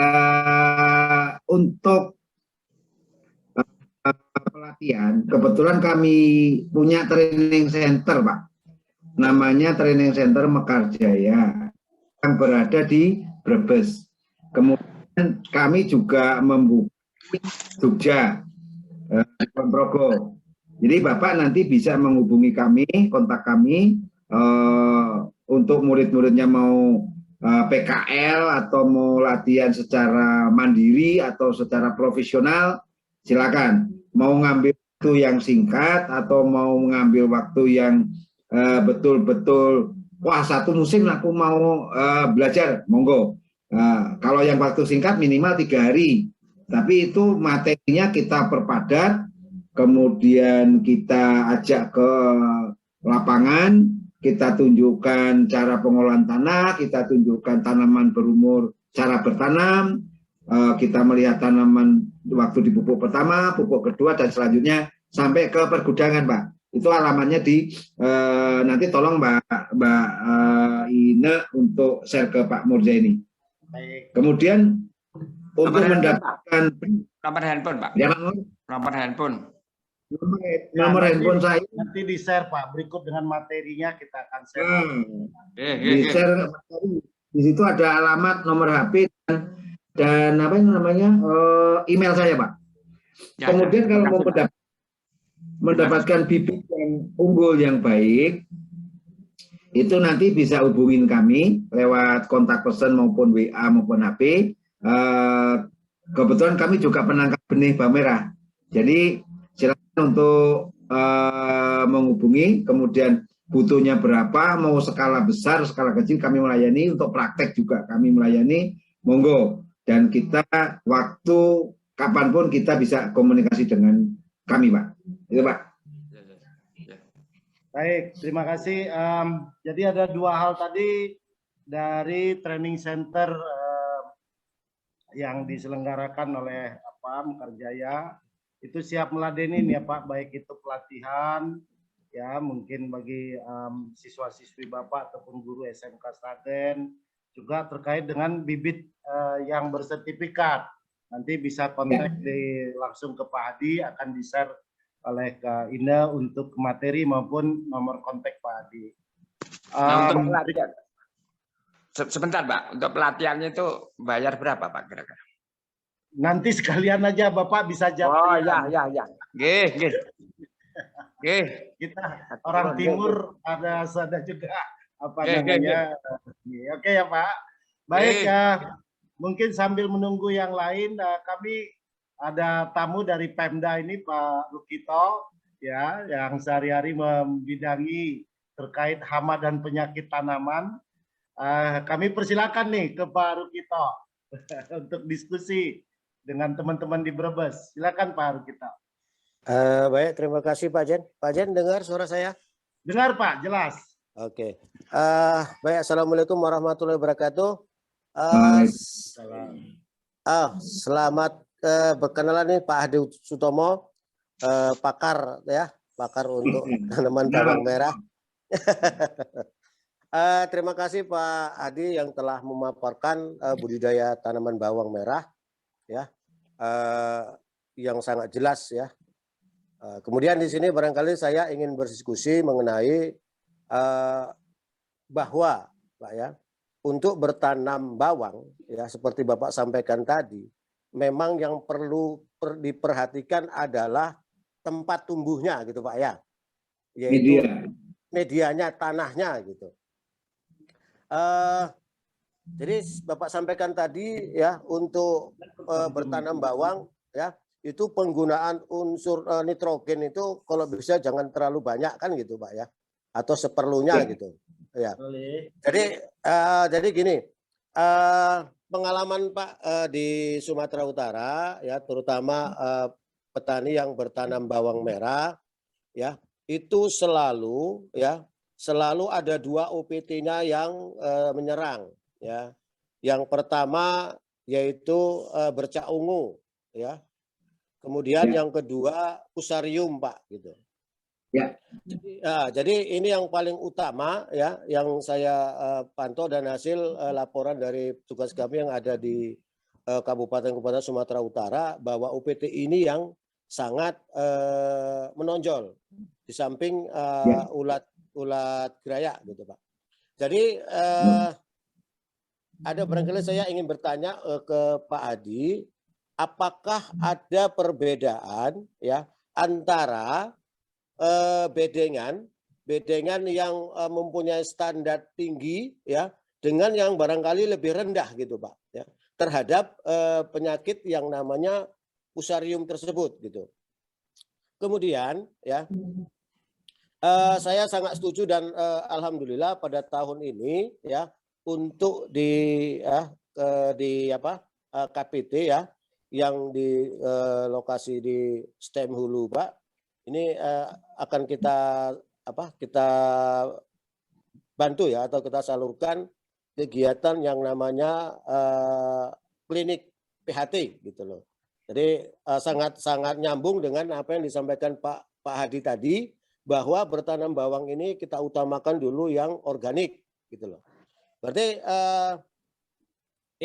[SPEAKER 3] untuk pelatihan, kebetulan kami punya training center Pak. Namanya Training Center Mekarjaya yang berada di Brebes. Kemudian kami juga membuka Jogja, Ponorogo. Jadi Bapak nanti bisa menghubungi kami, kontak kami untuk murid-muridnya mau PKL atau mau latihan secara mandiri atau secara profesional, silakan. Mau ngambil waktu yang singkat atau mau mengambil waktu yang betul-betul, wah 1 musim aku mau belajar, monggo. Kalau yang waktu singkat minimal 3 hari, tapi itu materinya kita perpadat, kemudian kita ajak ke lapangan, kita tunjukkan cara pengolahan tanah, kita tunjukkan tanaman berumur, cara bertanam, kita melihat tanaman waktu di pupuk pertama, pupuk kedua, dan selanjutnya sampai ke pergudangan Pak. Itu alamannya di nanti tolong Mbak Ine untuk share ke Pak Murzaini. Kemudian untuk mendapatkan
[SPEAKER 4] nomor handphone Pak.
[SPEAKER 3] Ya,
[SPEAKER 4] nomor handphone.
[SPEAKER 3] Nomor handphone saya
[SPEAKER 2] Nanti di-share Pak, berikut dengan materinya kita akan share.
[SPEAKER 3] di share. Di situ ada alamat, nomor HP dan apa yang namanya email saya Pak.
[SPEAKER 4] Ya,
[SPEAKER 3] Kemudian
[SPEAKER 4] ya.
[SPEAKER 3] kalau
[SPEAKER 4] Terima
[SPEAKER 3] mau
[SPEAKER 4] kasih, Pak.
[SPEAKER 3] mendapatkan bibit yang unggul yang baik, itu nanti bisa hubungin kami lewat kontak person maupun WA maupun HP. Kebetulan kami juga penangkap benih bawang merah. Jadi silakan untuk menghubungi, kemudian butuhnya berapa, mau skala besar, skala kecil kami melayani, untuk praktek juga kami melayani, monggo. Dan kita waktu kapanpun kita bisa komunikasi dengan kami Pak. Itu Pak.
[SPEAKER 2] Baik, terima kasih. Jadi ada dua hal tadi dari training center yang diselenggarakan oleh Mekarjaya, itu siap meladenin ya Pak, baik itu pelatihan ya mungkin bagi siswa-siswi Bapak ataupun guru SMK Sragen, juga terkait dengan bibit yang bersertifikat. Nanti bisa kontak langsung ke Pak Hadi, akan di-share oleh Kak Ina untuk materi maupun nomor kontak Pak Hadi.
[SPEAKER 4] Untuk pelatihan, sebentar Pak, untuk pelatihannya itu bayar berapa Pak kira-kira?
[SPEAKER 2] Nanti sekalian aja Bapak bisa jawab.
[SPEAKER 4] Oh ya. Gih.
[SPEAKER 2] Kita orang timur ada juga namanya. Oke ya Pak. Baik ya. Mungkin sambil menunggu yang lain, kami ada tamu dari Pemda ini Pak Rukito ya, yang sehari-hari membidangi terkait hama dan penyakit tanaman. Kami persilakan nih ke Pak Rukito untuk diskusi dengan teman-teman di Brebes. Silakan Pak Rukito.
[SPEAKER 5] Baik, terima kasih Pak Jen. Pak Jen, dengar suara saya?
[SPEAKER 2] Dengar Pak, jelas.
[SPEAKER 5] Oke. Baik, Assalamualaikum warahmatullahi wabarakatuh. Selamat berkenalan nih Pak Hadi Sutomo, pakar ya, pakar untuk tanaman bawang merah. Terima kasih Pak Hadi yang telah memaparkan budidaya tanaman bawang merah ya, yang sangat jelas ya. Kemudian di sini barangkali saya ingin berdiskusi mengenai bahwa Pak ya, untuk bertanam bawang ya seperti Bapak sampaikan tadi, memang yang perlu diperhatikan adalah tempat tumbuhnya gitu Pak ya, yaitu medianya, tanahnya gitu. Jadi Bapak sampaikan tadi ya, untuk bertanam bawang ya, itu penggunaan unsur nitrogen itu kalau bisa jangan terlalu banyak kan gitu Pak ya, atau seperlunya gitu ya. Jadi gini, pengalaman Pak di Sumatera Utara ya, terutama petani yang bertanam bawang merah ya, itu selalu ada dua OPT-nya yang menyerang ya. Yang pertama yaitu bercak ungu ya. Kemudian yang kedua fusarium Pak gitu. Ya. Jadi ini yang paling utama ya, yang saya pantau dan hasil laporan dari tugas kami yang ada di Kabupaten Sumatera Utara, bahwa OPT ini yang sangat menonjol di samping ulat geraya gitu Pak. Jadi ada barangkali saya ingin bertanya ke Pak Hadi, apakah ada perbedaan ya antara bedengan yang mempunyai standar tinggi ya dengan yang barangkali lebih rendah gitu Pak ya, terhadap penyakit yang namanya fusarium tersebut gitu. Kemudian ya, saya sangat setuju dan alhamdulillah pada tahun ini ya, untuk di KPT ya, yang di lokasi di STEM Hulu Pak, ini akan kita bantu ya, atau kita salurkan kegiatan yang namanya klinik PHT gitu loh. Jadi sangat nyambung dengan apa yang disampaikan Pak Hadi tadi, bahwa bertanam bawang ini kita utamakan dulu yang organik gitu loh. Berarti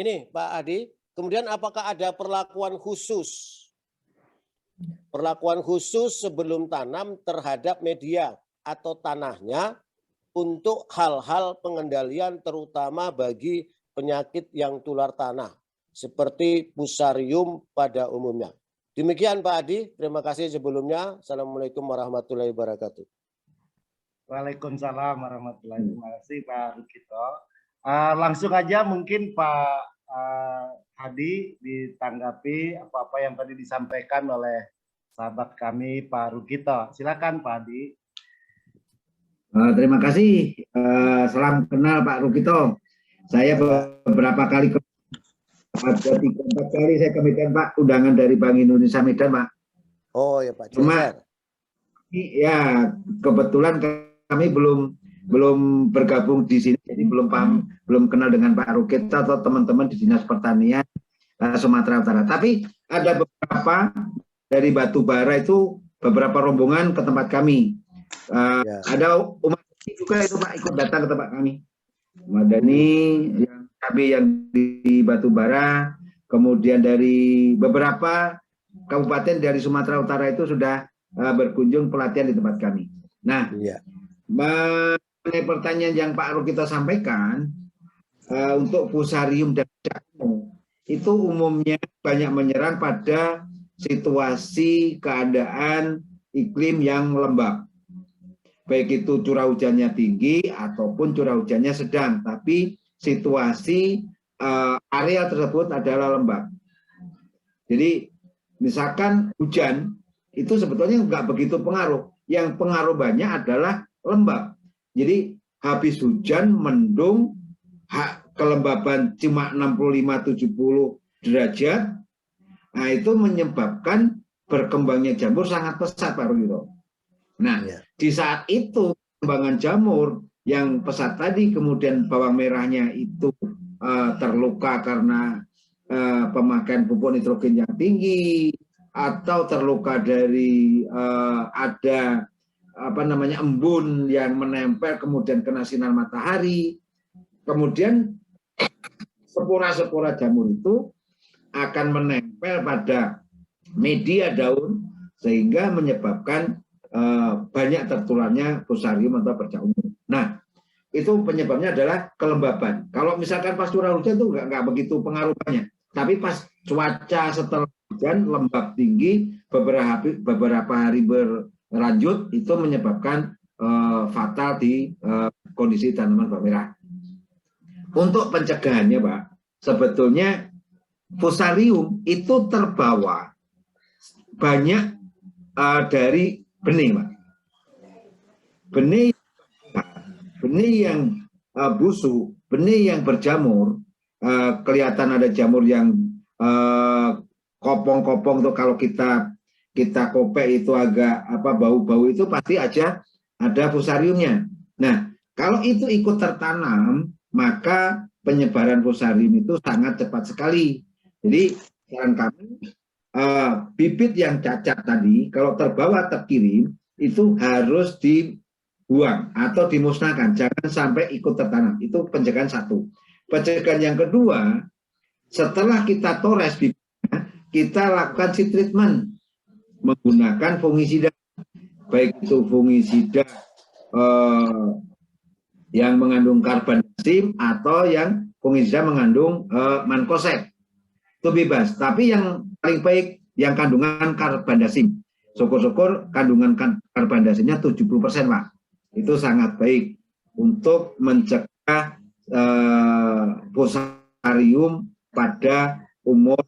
[SPEAKER 5] ini Pak Hadi, kemudian apakah ada perlakuan khusus Perlakuan khusus sebelum tanam terhadap media atau tanahnya untuk hal-hal pengendalian terutama bagi penyakit yang tular tanah seperti fusarium pada umumnya. Demikian Pak Adi, terima kasih sebelumnya. Assalamualaikum warahmatullahi wabarakatuh.
[SPEAKER 2] Waalaikumsalam warahmatullahi wabarakatuh. Terima kasih Pak Rukito. Langsung aja mungkin Pak Hadi ditanggapi apa-apa yang tadi disampaikan oleh sahabat kami Pak Rukito. Silakan Pak Hadi.
[SPEAKER 3] Terima kasih. Salam kenal Pak Rukito. Saya beberapa kali, ada 3-4 kali saya ke Medan Pak, undangan dari Bank Indonesia Medan Pak.
[SPEAKER 5] Oh ya Pak.
[SPEAKER 3] Cuma ya kebetulan kami belum bergabung di sini, jadi belum paham, belum kenal dengan Pak Rukito atau teman-teman di Dinas Pertanian Sumatera Utara. Tapi ada beberapa dari Batubara itu beberapa rombongan ke tempat kami. Ada umat juga itu Pak ikut datang ke tempat kami. Madani yang kami yang di Batubara, kemudian dari beberapa kabupaten dari Sumatera Utara itu sudah berkunjung pelatihan di tempat kami. Nah, mengenai pertanyaan yang Pak Rukito sampaikan, untuk fusarium dan cakung itu umumnya banyak menyerang pada situasi keadaan iklim yang lembab. Baik itu curah hujannya tinggi ataupun curah hujannya sedang, tapi situasi area tersebut adalah lembab. Jadi misalkan hujan itu sebetulnya nggak begitu pengaruh. Yang pengaruh banyak adalah lembab. Jadi habis hujan mendung, kelembaban cuma 65-70 derajat, nah itu menyebabkan berkembangnya jamur sangat pesat Pak Rukito. Nah, di saat itu perkembangan jamur yang pesat tadi, kemudian bawang merahnya itu terluka karena pemakaian pupuk nitrogen yang tinggi, atau terluka dari ada embun yang menempel kemudian kena sinar matahari, kemudian spora-spora jamur itu akan menempel pada media daun sehingga menyebabkan banyak tertularnya fusarium atau bercak ungu. Nah, itu penyebabnya adalah kelembaban. Kalau misalkan pas curah hujan itu nggak begitu pengaruhnya. Tapi pas cuaca setelah hujan lembab tinggi beberapa hari berlanjut itu menyebabkan fatal di kondisi tanaman bawang merah. Untuk pencegahannya Pak, sebetulnya fusarium itu terbawa banyak dari benih, Pak. Benih yang busuk, benih yang berjamur, kelihatan ada jamur yang kopong-kopong tuh, kalau kita kopek itu agak bau-bau itu pasti aja ada fusariumnya. Nah, kalau itu ikut tertanam, maka penyebaran fusarium itu sangat cepat sekali. Jadi saran kami, bibit yang cacat tadi kalau terbawa terkirim itu harus dibuang atau dimusnahkan, jangan sampai ikut tertanam. Itu pencegahan satu. Pencegahan yang kedua, setelah kita tores bibitnya, kita lakukan seed treatment menggunakan fungisida, baik itu fungisida yang mengandung karbandasim atau yang fungisida mengandung mancozeb. Itu bebas, tapi yang paling baik yang kandungan karbandasim. Syukur-syukur kandungan karbandasimnya 70% Pak. Itu sangat baik untuk mencegah fusarium pada umur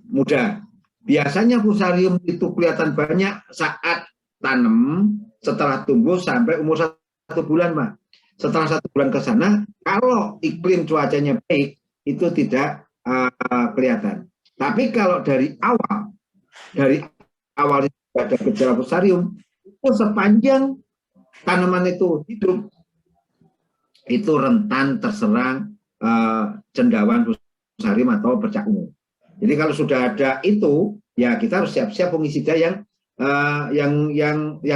[SPEAKER 3] muda. Biasanya fusarium itu kelihatan banyak saat tanam, setelah tumbuh sampai umur 1 bulan Pak. Setelah 1 bulan ke sana, kalau iklim cuacanya baik, itu tidak kelihatan. Tapi kalau dari awal ada gejala fusarium, itu sepanjang tanaman itu hidup, itu rentan terserang cendawan fusarium atau bercak ungu. Jadi kalau sudah ada itu, ya kita harus siap-siap fungisida yang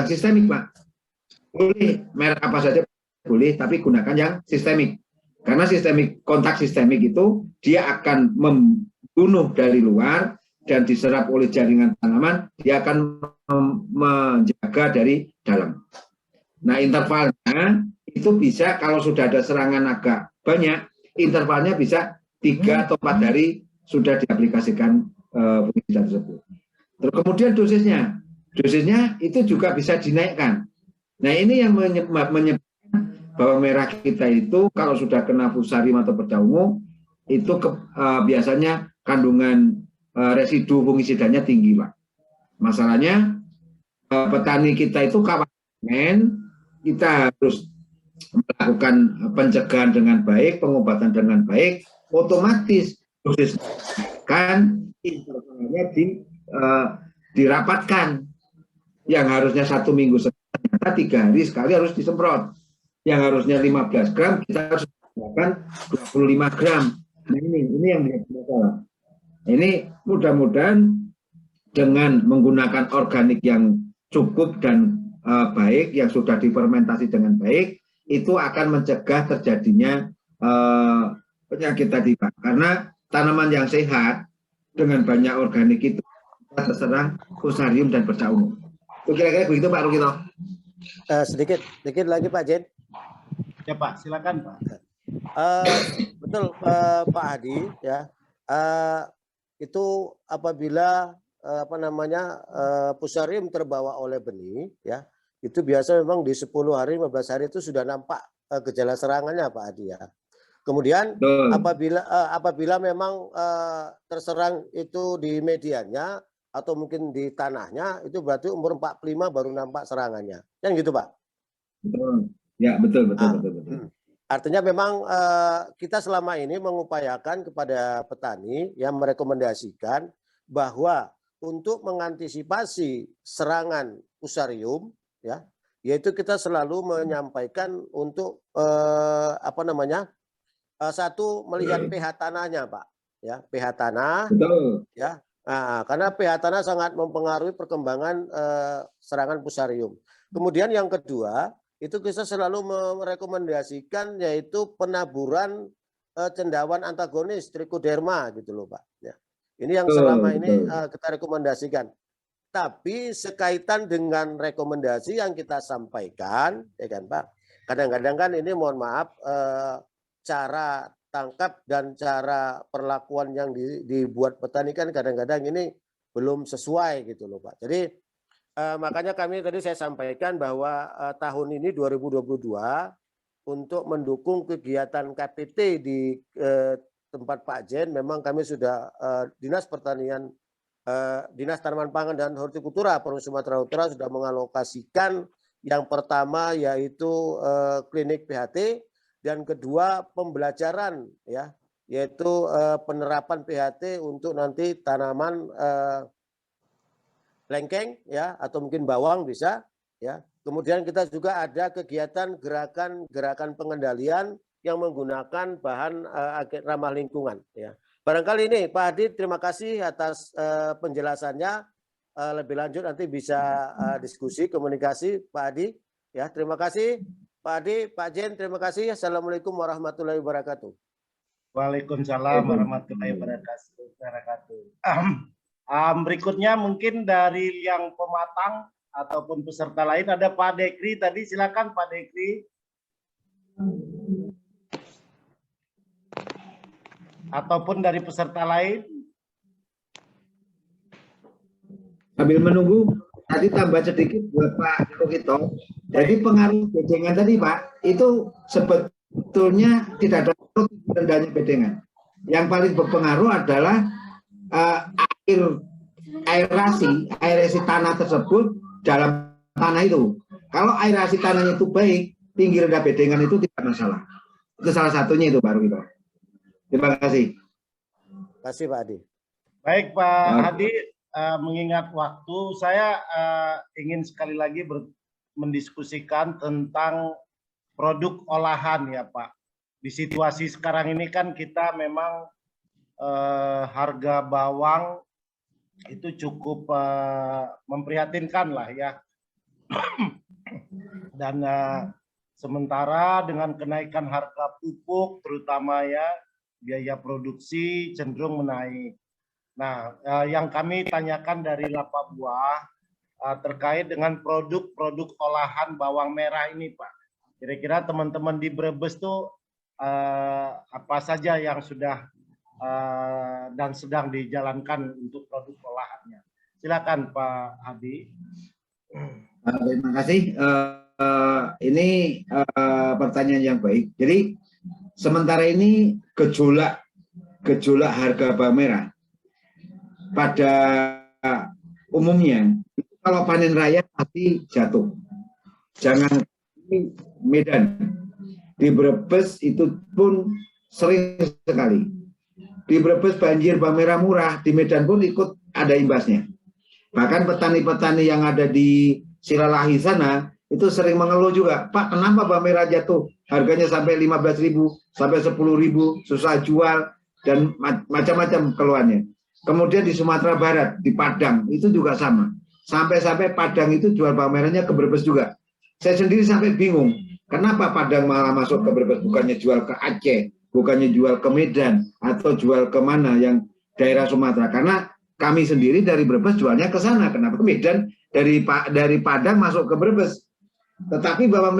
[SPEAKER 3] sistemik Pak. Boleh merek apa saja boleh, tapi gunakan yang sistemik. Karena kontak sistemik itu dia akan membunuh dari luar dan diserap oleh jaringan tanaman, dia akan menjaga dari dalam. Nah, intervalnya itu bisa kalau sudah ada serangan agak banyak, intervalnya bisa 3 atau 4 hari sudah diaplikasikan fungisida tersebut. Terus kemudian dosisnya itu juga bisa dinaikkan. Nah, ini yang menyebabkan bawang merah kita itu kalau sudah kena fusarium atau pedah ungu itu biasanya kandungan residu fungisidanya tinggi, Pak. Masalahnya petani kita itu kawan, kita harus melakukan pencegahan dengan baik, pengobatan dengan baik, otomatis dosis kan intervalnya dirapatkan. Yang harusnya 1 minggu sekali, ternyata 3 hari sekali harus disemprot. Yang harusnya 15 gram kita harus menggunakan 25 gram. Nah, ini yang menjadi masalah. Ini mudah-mudahan dengan menggunakan organik yang cukup dan baik, yang sudah difermentasi dengan baik, itu akan mencegah terjadinya penyakit tadi, Pak. Karena tanaman yang sehat dengan banyak organik itu terserang fusarium dan pedah ungu. Itu kira-kira begitu, Pak Rukito.
[SPEAKER 5] Sedikit lagi Pak Jen.
[SPEAKER 2] Ya Pak, silakan Pak.
[SPEAKER 5] Betul Pak Hadi ya. Itu apabila fusarium terbawa oleh benih ya, itu biasa memang di 10 hari 15 hari itu sudah nampak gejala serangannya Pak Hadi ya. Kemudian apabila memang terserang itu di mediannya atau mungkin di tanahnya, itu berarti umur 45 baru nampak serangannya. Yang gitu Pak?
[SPEAKER 3] Betul. Ya, betul.
[SPEAKER 5] Artinya memang kita selama ini mengupayakan kepada petani yang merekomendasikan bahwa untuk mengantisipasi serangan fusarium ya, yaitu kita selalu menyampaikan untuk satu melihat pH tanahnya Pak ya, pH tanah.
[SPEAKER 3] Betul.
[SPEAKER 5] Ya. Nah, karena pH tanah sangat mempengaruhi perkembangan serangan fusarium. Kemudian yang kedua, itu kita selalu merekomendasikan yaitu penaburan cendawan antagonis trichoderma gitu loh Pak. Ya. Ini yang selama ini kita rekomendasikan. Tapi sekaitan dengan rekomendasi yang kita sampaikan, ya kan Pak, kadang-kadang kan ini mohon maaf cara tangkap dan cara perlakuan yang dibuat petani kan kadang-kadang ini belum sesuai gitu loh Pak. Jadi makanya kami tadi saya sampaikan bahwa tahun ini 2022 untuk mendukung kegiatan KTT di tempat Pak Jen, memang kami sudah Dinas Pertanian, Dinas Tanaman Pangan dan Hortikultura Provinsi Sumatera Utara sudah mengalokasikan yang pertama yaitu klinik PHT, dan kedua pembelajaran ya, yaitu penerapan PHT untuk nanti tanaman lengkeng ya, atau mungkin bawang bisa ya. Kemudian kita juga ada kegiatan gerakan pengendalian yang menggunakan bahan ramah lingkungan ya. Barangkali ini Pak Hadi, terima kasih atas penjelasannya. Lebih lanjut nanti bisa diskusi komunikasi Pak Hadi ya. Terima kasih Pak Hadi, Pak Jen, terima kasih. Assalamualaikum warahmatullahi wabarakatuh.
[SPEAKER 2] Waalaikumsalam warahmatullahi wabarakatuh. Berikutnya mungkin dari yang pematang ataupun peserta lain ada Pak Dekri tadi, silakan Pak Dekri. Ataupun dari peserta lain.
[SPEAKER 3] Sambil menunggu, tadi tambah sedikit buat Pak Rukito. Jadi pengaruh bedengan tadi Pak, itu sebetulnya tidak ada rendahnya bedengan. Yang paling berpengaruh adalah aerasi tanah tersebut dalam tanah itu. Kalau aerasi tanahnya itu baik, tinggi rendah bedengan itu tidak masalah. Itu salah satunya itu Pak Rukito. Terima kasih.
[SPEAKER 5] Terima kasih Pak Hadi.
[SPEAKER 2] Baik Pak Hadi, mengingat waktu, saya ingin sekali lagi mendiskusikan tentang produk olahan ya Pak. Di situasi sekarang ini kan kita memang harga bawang itu cukup memprihatinkan lah ya. Dan sementara dengan kenaikan harga pupuk terutama ya, biaya produksi cenderung menaik. Nah, yang kami tanyakan dari lapak buah terkait dengan produk-produk olahan bawang merah ini, Pak. Kira-kira teman-teman di Brebes tuh apa saja yang sudah dan sedang dijalankan untuk produk olahannya? Silakan Pak Hadi.
[SPEAKER 3] Terima kasih. Ini pertanyaan yang baik. Jadi sementara ini gejolak harga bawang merah pada umumnya kalau panen raya pasti jatuh. Jangan Medan, di Brebes itu pun sering sekali. Di Brebes banjir bawang merah murah, di Medan pun ikut ada imbasnya. Bahkan petani-petani yang ada di Silalahi sana itu sering mengeluh juga, Pak, kenapa bawang merah jatuh? Harganya sampai 15.000, sampai 10.000, susah jual, dan macam-macam keluhannya. Kemudian di Sumatera Barat, di Padang, itu juga sama. Sampai-sampai Padang itu jual bawang merahnya ke Brebes juga. Saya sendiri sampai bingung, kenapa Padang malah masuk ke Brebes, bukannya jual ke Aceh, bukannya jual ke Medan, atau jual ke mana yang daerah Sumatera. Karena kami sendiri dari Brebes jualnya ke sana. Kenapa Medan dari Padang masuk ke Brebes? Tetapi bahwa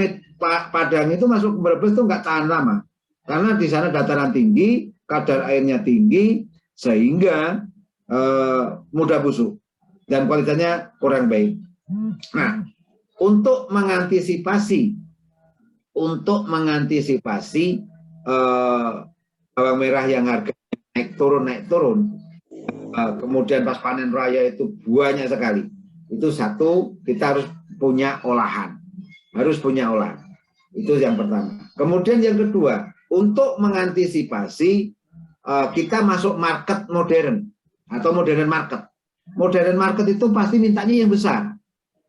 [SPEAKER 3] Padang itu masuk ke Brebes itu nggak tahan lama. Karena di sana dataran tinggi, kadar airnya tinggi, sehingga mudah busuk dan kualitasnya kurang baik. Nah, untuk mengantisipasi bawang merah yang harganya naik turun, kemudian pas panen raya itu banyak sekali. Itu satu, kita harus punya olahan. Itu yang pertama. Kemudian yang kedua, untuk mengantisipasi kita masuk market modern atau modern market. Modern market itu pasti mintanya yang besar.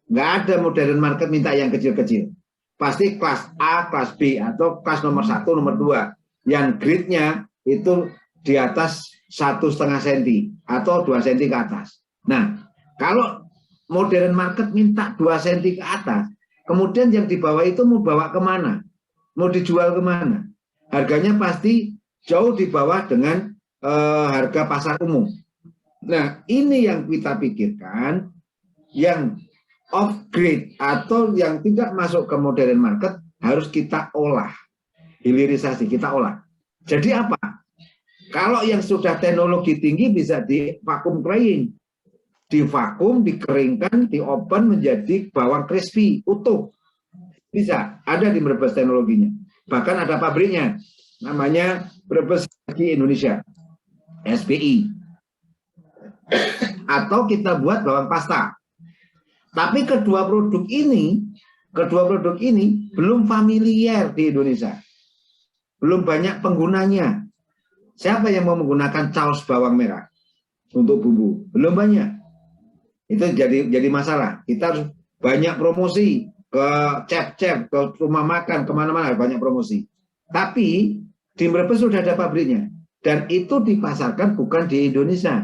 [SPEAKER 3] Nggak ada modern market minta yang kecil-kecil. Pasti kelas A, kelas B, atau kelas nomor 1, nomor 2. Yang grade-nya itu di atas 1,5 cm atau 2 cm ke atas. Nah, kalau modern market minta 2 cm ke atas, kemudian yang di bawah itu mau bawa kemana? Mau dijual kemana? Harganya pasti jauh di bawah dengan harga pasar umum. Nah, ini yang kita pikirkan, yang off grade atau yang tidak masuk ke modern market harus kita olah, hilirisasi, kita olah. Jadi apa? Kalau yang sudah teknologi tinggi bisa di vacuum drying, di vakum, dikeringkan, diopen menjadi bawang crispy utuh. Bisa, ada di Brebes teknologinya. Bahkan ada pabriknya, namanya Brebes Indonesia, SBI. Atau kita buat bawang pasta. Tapi kedua produk ini belum familiar di Indonesia. Belum banyak penggunanya. Siapa yang mau menggunakan saus bawang merah untuk bumbu? Belum banyak. Itu jadi masalah. Kita harus banyak promosi ke chef-chef, ke rumah makan, kemana-mana banyak promosi. Tapi di Brebes sudah ada pabriknya. Dan itu dipasarkan bukan di Indonesia.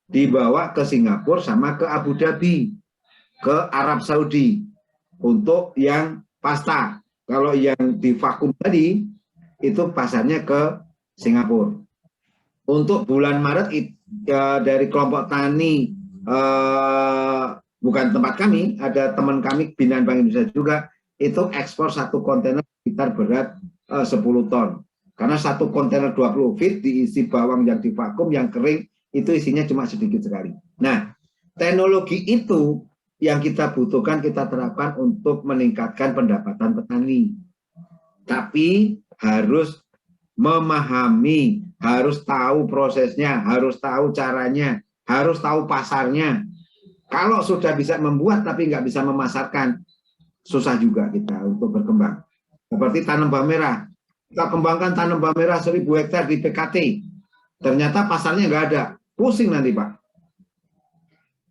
[SPEAKER 3] Dibawa ke Singapura sama ke Abu Dhabi, ke Arab Saudi untuk yang pasta. Kalau yang di vakum tadi itu pasarnya ke Singapura. Untuk bulan Maret dari kelompok tani bukan tempat kami, ada teman kami binaan Bank Indonesia juga, itu ekspor 1 kontainer sekitar berat 10 ton. Karena 1 kontainer 20 feet diisi bawang yang di vakum, yang kering itu isinya cuma sedikit sekali. Nah, teknologi itu yang kita butuhkan, kita terapkan untuk meningkatkan pendapatan petani. Tapi harus memahami, harus tahu prosesnya, harus tahu caranya, harus tahu pasarnya. Kalau sudah bisa membuat tapi nggak bisa memasarkan, susah juga kita untuk berkembang. Seperti tanam bawang merah. Kita kembangkan tanam bawang merah 1.000 hektar di PKT. Ternyata pasarnya nggak ada. Pusing nanti, Pak.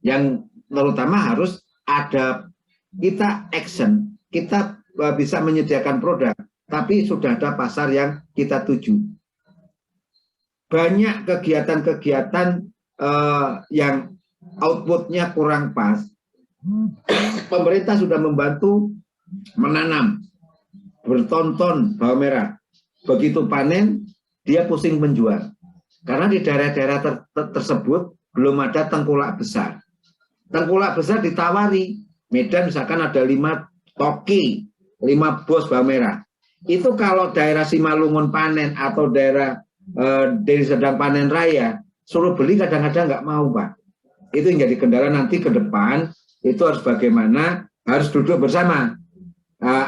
[SPEAKER 3] Yang terutama harus ada kita action, kita bisa menyediakan produk, tapi sudah ada pasar yang kita tuju. Banyak kegiatan-kegiatan yang outputnya kurang pas. Pemerintah sudah membantu menanam berton-ton bawang merah. Begitu panen, dia pusing menjual. Karena di daerah-daerah tersebut belum ada tengkulak besar. Tengkulak besar ditawari, Medan misalkan ada 5 toki, 5 bos bawang merah. Itu kalau daerah Simalungun panen atau daerah Deli Serdang panen raya, suruh beli kadang-kadang nggak mau, Pak. Itu yang jadi kendala nanti ke depan, itu harus bagaimana, harus duduk bersama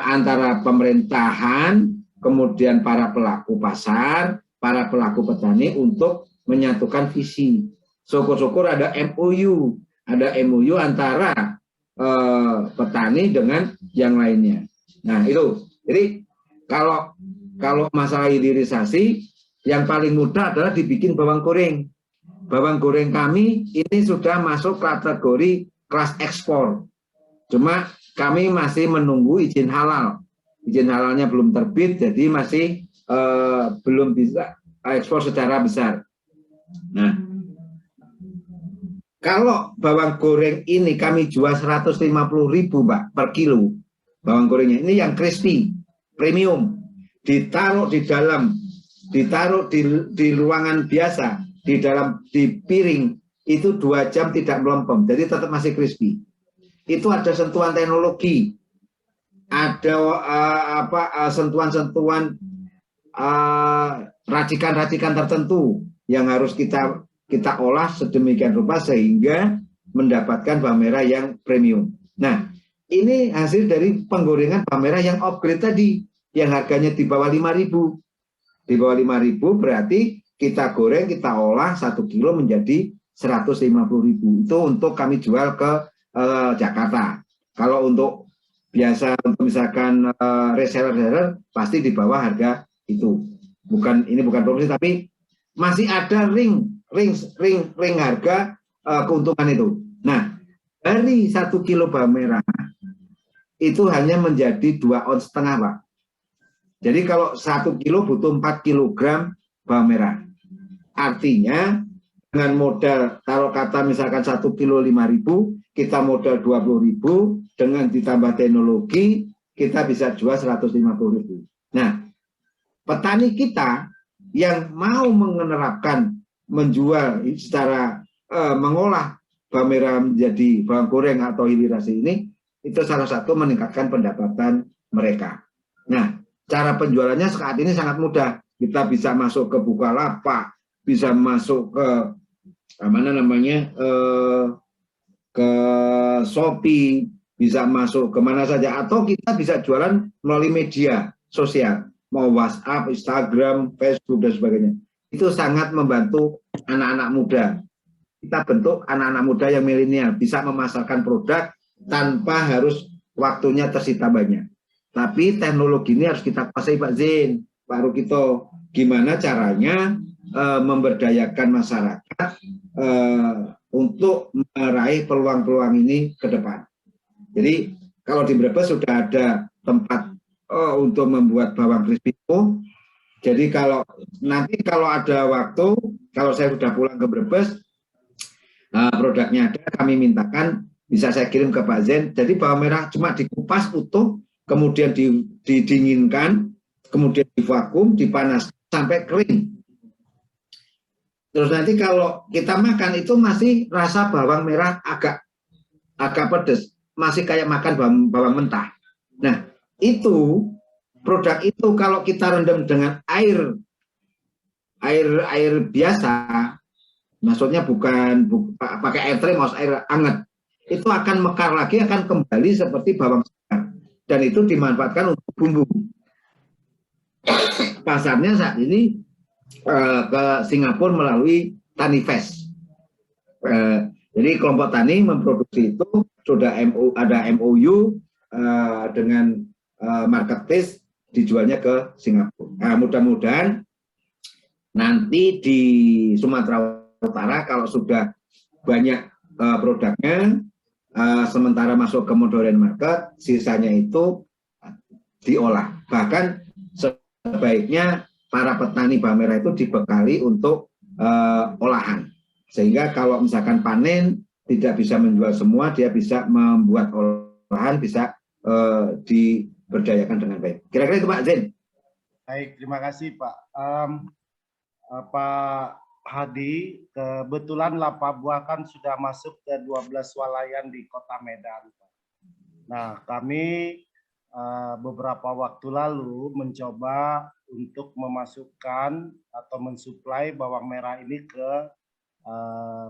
[SPEAKER 3] antara pemerintahan, kemudian para pelaku pasar, para pelaku petani untuk menyatukan visi. Syukur-syukur ada MOU antara petani dengan yang lainnya. Nah itu, jadi kalau masalah hilirisasi, yang paling mudah adalah dibikin bawang goreng. Bawang goreng kami ini sudah masuk kategori kelas ekspor. Cuma kami masih menunggu izin halal. Izin halalnya belum terbit, jadi masih belum bisa ekspor secara besar. Nah, kalau bawang goreng ini kami jual 150.000 Pak per kilo. Bawang gorengnya ini yang crispy, premium, ditaruh di ruangan biasa, di piring itu 2 jam tidak melempem, jadi tetap masih crispy. Itu ada sentuhan teknologi, ada sentuhan-sentuhan racikan-racikan tertentu yang harus kita olah sedemikian rupa sehingga mendapatkan bawang merah yang premium. Nah, ini hasil dari penggorengan bawang merah yang upgrade tadi, yang harganya di bawah 5.000. Di bawah 5.000 berarti kita goreng, kita olah 1 kilo menjadi 150.000. Itu untuk kami jual ke Jakarta. Kalau untuk biasa, untuk misalkan reseller pasti di bawah harga itu. Ini bukan promosi, tapi masih ada ring harga keuntungan itu. Nah, dari 1 kilo bawang merah itu hanya menjadi 2,5 ons, Pak. Jadi kalau 1 kilo butuh 4 kilogram bawang merah. Artinya dengan modal, taruh kata misalkan 1 kilo 5.000, kita modal 20.000, dengan ditambah teknologi, kita bisa jual 150.000. Nah, petani kita yang mau menerapkan menjual secara mengolah bawang merah menjadi bawang goreng atau hilirisasi ini, itu salah satu meningkatkan pendapatan mereka. Nah, cara penjualannya saat ini sangat mudah. Kita bisa masuk ke Bukalapak, bisa masuk ke ke Shopee, bisa masuk kemana saja, atau kita bisa jualan melalui media sosial, mau WhatsApp, Instagram, Facebook dan sebagainya. Itu sangat membantu anak-anak muda. Kita bentuk anak-anak muda yang milenial, bisa memasarkan produk tanpa harus waktunya tersita banyak. Tapi teknologi ini harus kita kuasai, Pak Zain, Pak Rukito. Gimana caranya memberdayakan masyarakat untuk meraih peluang-peluang ini ke depan. Jadi kalau di Brebes sudah ada tempat untuk membuat bawang crispy. Jadi kalau ada waktu, kalau saya sudah pulang ke Brebes, produknya ada, kami mintakan bisa saya kirim ke Pak Zain. Jadi bawang merah cuma dikupas utuh, kemudian didinginkan, kemudian divakum, dipanaskan sampai kering. Terus nanti kalau kita makan itu masih rasa bawang merah agak pedas, masih kayak makan bawang mentah. Nah, itu produk itu kalau kita rendam dengan air biasa, maksudnya bukan pakai air teh, maksud air hangat, itu akan mekar lagi, akan kembali seperti bawang segar, dan itu dimanfaatkan untuk bumbu. Pasarnya saat ini ke Singapura melalui Tanifest. Jadi kelompok tani memproduksi itu sudah ada MOU dengan marketplace, dijualnya ke Singapura. Nah, mudah-mudahan nanti di Sumatera Utara kalau sudah banyak produknya, sementara masuk ke modern market, sisanya itu diolah. Bahkan sebaiknya para petani bawang merah itu dibekali untuk olahan, sehingga kalau misalkan panen tidak bisa menjual semua, dia bisa membuat olahan, bisa diberdayakan dengan baik. Kira-kira itu Pak Zain.
[SPEAKER 2] Baik, terima kasih Pak. Pak Hadi, kebetulan Lapa Buah kan sudah masuk ke 12 swalayan di Kota Medan. Nah, kami beberapa waktu lalu mencoba untuk memasukkan atau mensuplai bawang merah ini ke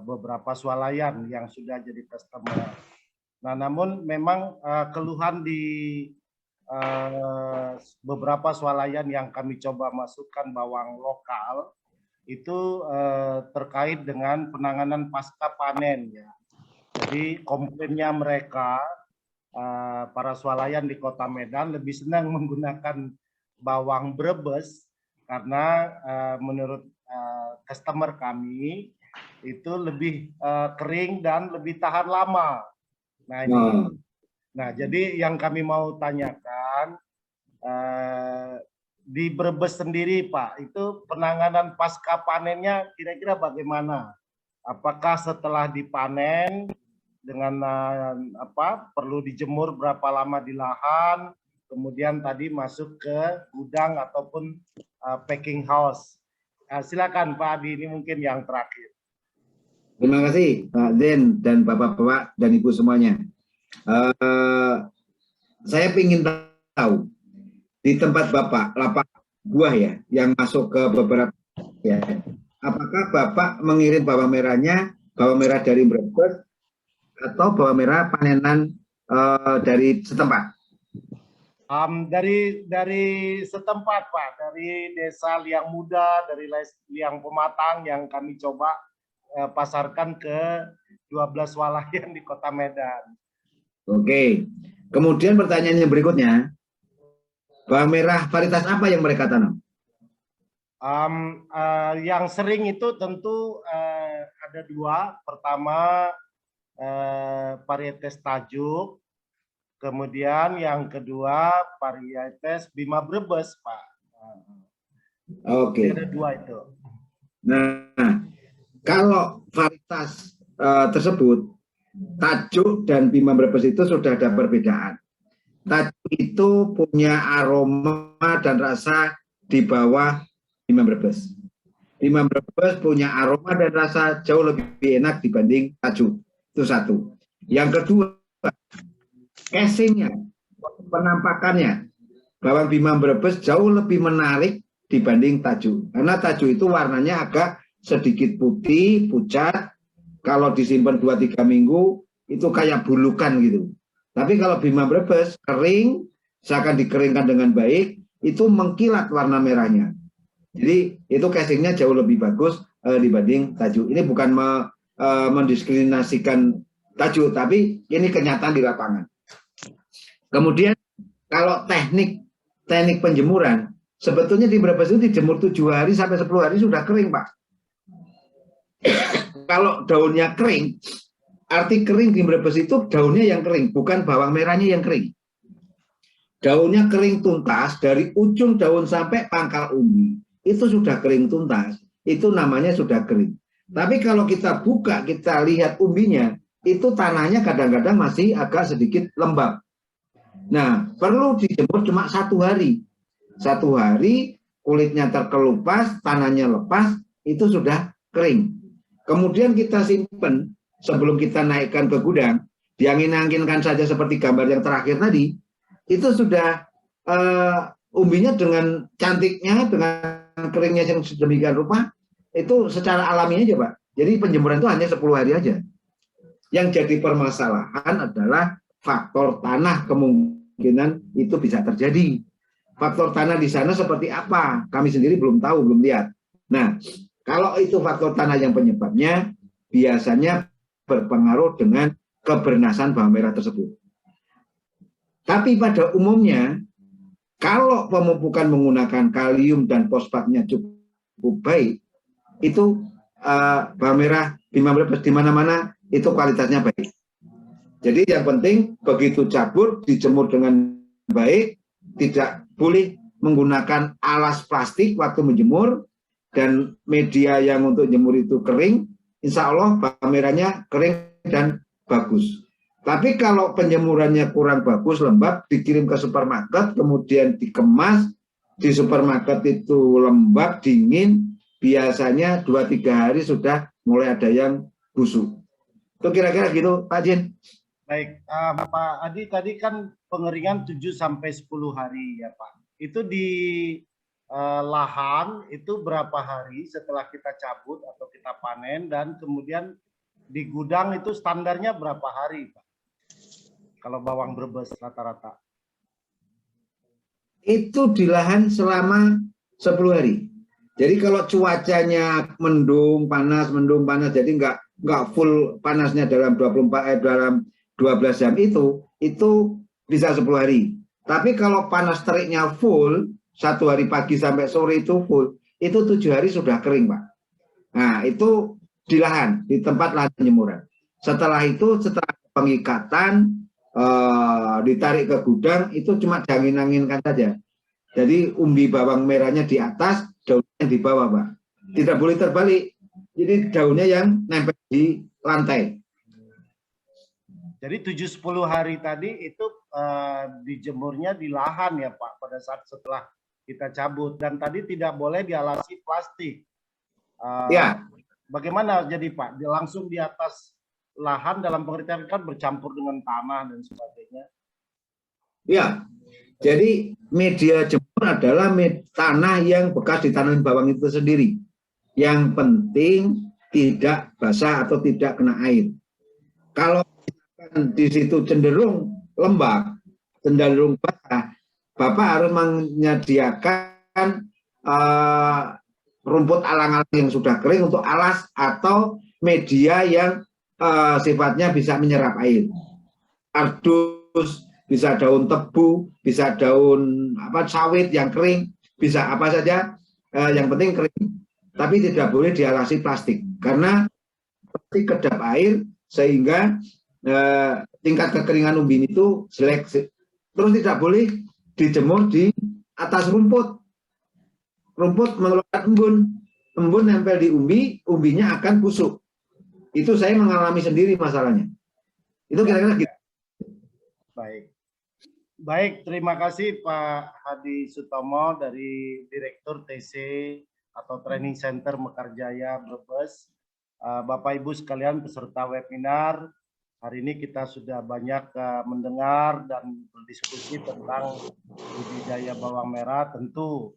[SPEAKER 2] beberapa swalayan yang sudah jadi customer. Nah, namun memang keluhan di beberapa swalayan yang kami coba masukkan bawang lokal itu terkait dengan penanganan pasca panen ya. Jadi komplainnya mereka para swalayan di Kota Medan lebih senang menggunakan bawang Brebes karena menurut customer kami itu lebih kering dan lebih tahan lama. Nah, ini. Nah, jadi yang kami mau tanyakan di Brebes sendiri, Pak, itu penanganan pasca panennya kira-kira bagaimana? Apakah setelah dipanen dengan perlu dijemur berapa lama di lahan, kemudian tadi masuk ke gudang ataupun packing house? Silakan Pak Adi, ini mungkin yang terakhir.
[SPEAKER 3] Terima kasih Pak Den dan Bapak-Bapak dan Ibu semuanya. Saya ingin tahu di tempat Bapak Lapa Buah ya yang masuk ke beberapa ya, apakah Bapak mengirim bawang merahnya bawang merah dari Brebes atau bawang merah panenan dari setempat?
[SPEAKER 2] Dari setempat Pak, dari Desa Liang Muda, dari Liang Pematang yang kami coba pasarkan ke 12 swalayan di Kota Medan. Oke.
[SPEAKER 3] Kemudian pertanyaannya berikutnya, bawang merah varietas apa yang mereka tanam?
[SPEAKER 2] Yang sering itu tentu ada dua. Pertama varietas Tajuk, kemudian yang kedua varietas Bima Brebes, Pak.
[SPEAKER 3] Oke.
[SPEAKER 2] Ada dua itu.
[SPEAKER 3] Nah, kalau varietas tersebut, Tajuk dan Bima Brebes itu sudah ada perbedaan. Tajuk itu punya aroma dan rasa di bawah Bima Brebes. Bima Brebes punya aroma dan rasa jauh lebih enak dibanding Tajuk. Itu satu. Yang kedua, casingnya, penampakannya, bawang Bima Brebes jauh lebih menarik dibanding Tajuk. Karena Tajuk itu warnanya agak sedikit putih, pucat. Kalau disimpan 2-3 minggu, itu kayak bulukan gitu. Tapi kalau Bima Brebes kering, seakan dikeringkan dengan baik, itu mengkilat warna merahnya. Jadi itu casingnya jauh lebih bagus dibanding Tajuk. Ini bukan mendiskriminasikan Tajuk, tapi ini kenyataan di lapangan. Kemudian kalau teknik penjemuran, sebetulnya di Brebes itu dijemur 7 hari sampai 10 hari sudah kering, Pak. Kalau daunnya kering, arti kering di Brebes itu daunnya yang kering, bukan bawang merahnya yang kering. Daunnya kering tuntas dari ujung daun sampai pangkal umbi. Itu sudah kering tuntas, itu namanya sudah kering. Tapi kalau kita buka, kita lihat umbinya, itu tanahnya kadang-kadang masih agak sedikit lembab. Nah, perlu dijemur cuma 1 hari. 1 hari, kulitnya terkelupas, tanahnya lepas, itu sudah kering. Kemudian kita simpan sebelum kita naikkan ke gudang, diangin-anginkan saja seperti gambar yang terakhir tadi, itu sudah umbinya dengan cantiknya, dengan keringnya yang sedemikian rupa, itu secara alami aja Pak. Jadi penjemuran itu hanya 10 hari aja. Yang jadi permasalahan adalah faktor tanah, kemungkinan itu bisa terjadi. Faktor tanah di sana seperti apa? Kami sendiri belum tahu, belum lihat. Nah, kalau itu faktor tanah yang penyebabnya, biasanya berpengaruh dengan kebernasan bawang merah tersebut. Tapi pada umumnya, kalau pemupukan menggunakan kalium dan fosfatnya cukup baik, itu bawang merah Bima Brebes di mana-mana itu kualitasnya baik. Jadi yang penting begitu cabut, dijemur dengan baik, tidak boleh menggunakan alas plastik waktu menjemur, dan media yang untuk jemur itu kering, insya Allah bawang merahnya kering dan bagus. Tapi kalau penjemurannya kurang bagus, lembab, dikirim ke supermarket, kemudian dikemas, di supermarket itu lembab, dingin, biasanya 2-3 hari sudah mulai ada yang busuk. Itu kira-kira gitu, Pak Jin.
[SPEAKER 2] Baik, Pak Adi tadi kan pengeringan 7 sampai 10 hari ya Pak. Itu di lahan itu berapa hari setelah kita cabut atau kita panen, dan kemudian di gudang itu standarnya berapa hari Pak? Kalau bawang Brebes rata-rata.
[SPEAKER 3] Itu di lahan selama 10 hari. Jadi kalau cuacanya mendung panas, jadi nggak full panasnya dalam 12 jam itu bisa 10 hari. Tapi kalau panas teriknya full, 1 hari pagi sampai sore itu full, itu 7 hari sudah kering, Pak. Nah, itu di lahan, di tempat lahan penjemuran. Setelah itu, setelah pengikatan, ditarik ke gudang, itu cuma diangin-anginkan saja. Jadi umbi bawang merahnya di atas, daunnya di bawah, Pak. Tidak boleh terbalik. Jadi daunnya yang nempel di lantai.
[SPEAKER 2] Jadi 7-10 hari tadi itu dijemurnya di lahan ya Pak, pada saat setelah kita cabut, dan tadi tidak boleh dialasi plastik.
[SPEAKER 3] Ya.
[SPEAKER 2] Bagaimana jadi Pak? Langsung di atas lahan dalam pengertian kan bercampur dengan tanah dan sebagainya.
[SPEAKER 3] Ya. Jadi media jemur adalah tanah yang bekas ditanam bawang itu sendiri. Yang penting tidak basah atau tidak kena air. Kalau di situ cenderung lembab, cenderung basah, Bapak harus menyediakan rumput alang-alang yang sudah kering untuk alas atau media yang sifatnya bisa menyerap air. Kardus, bisa daun tebu, bisa daun sawit yang kering, bisa apa saja, yang penting kering. Tapi tidak boleh dialasi plastik karena plastik kedap air sehingga tingkat kekeringan umbi itu jelek. Terus tidak boleh dijemur di atas rumput. Rumput mengeluarkan embun. Embun nempel di umbi, umbinya akan busuk. Itu saya mengalami sendiri masalahnya. Itu kira-kira gitu.
[SPEAKER 2] Baik. Baik, terima kasih Pak Hadi Sutomo dari Direktur TC atau Training Center Mekarjaya Brebes. Bapak Ibu sekalian peserta webinar, hari ini kita sudah banyak mendengar dan berdiskusi tentang budidaya bawang merah. Tentu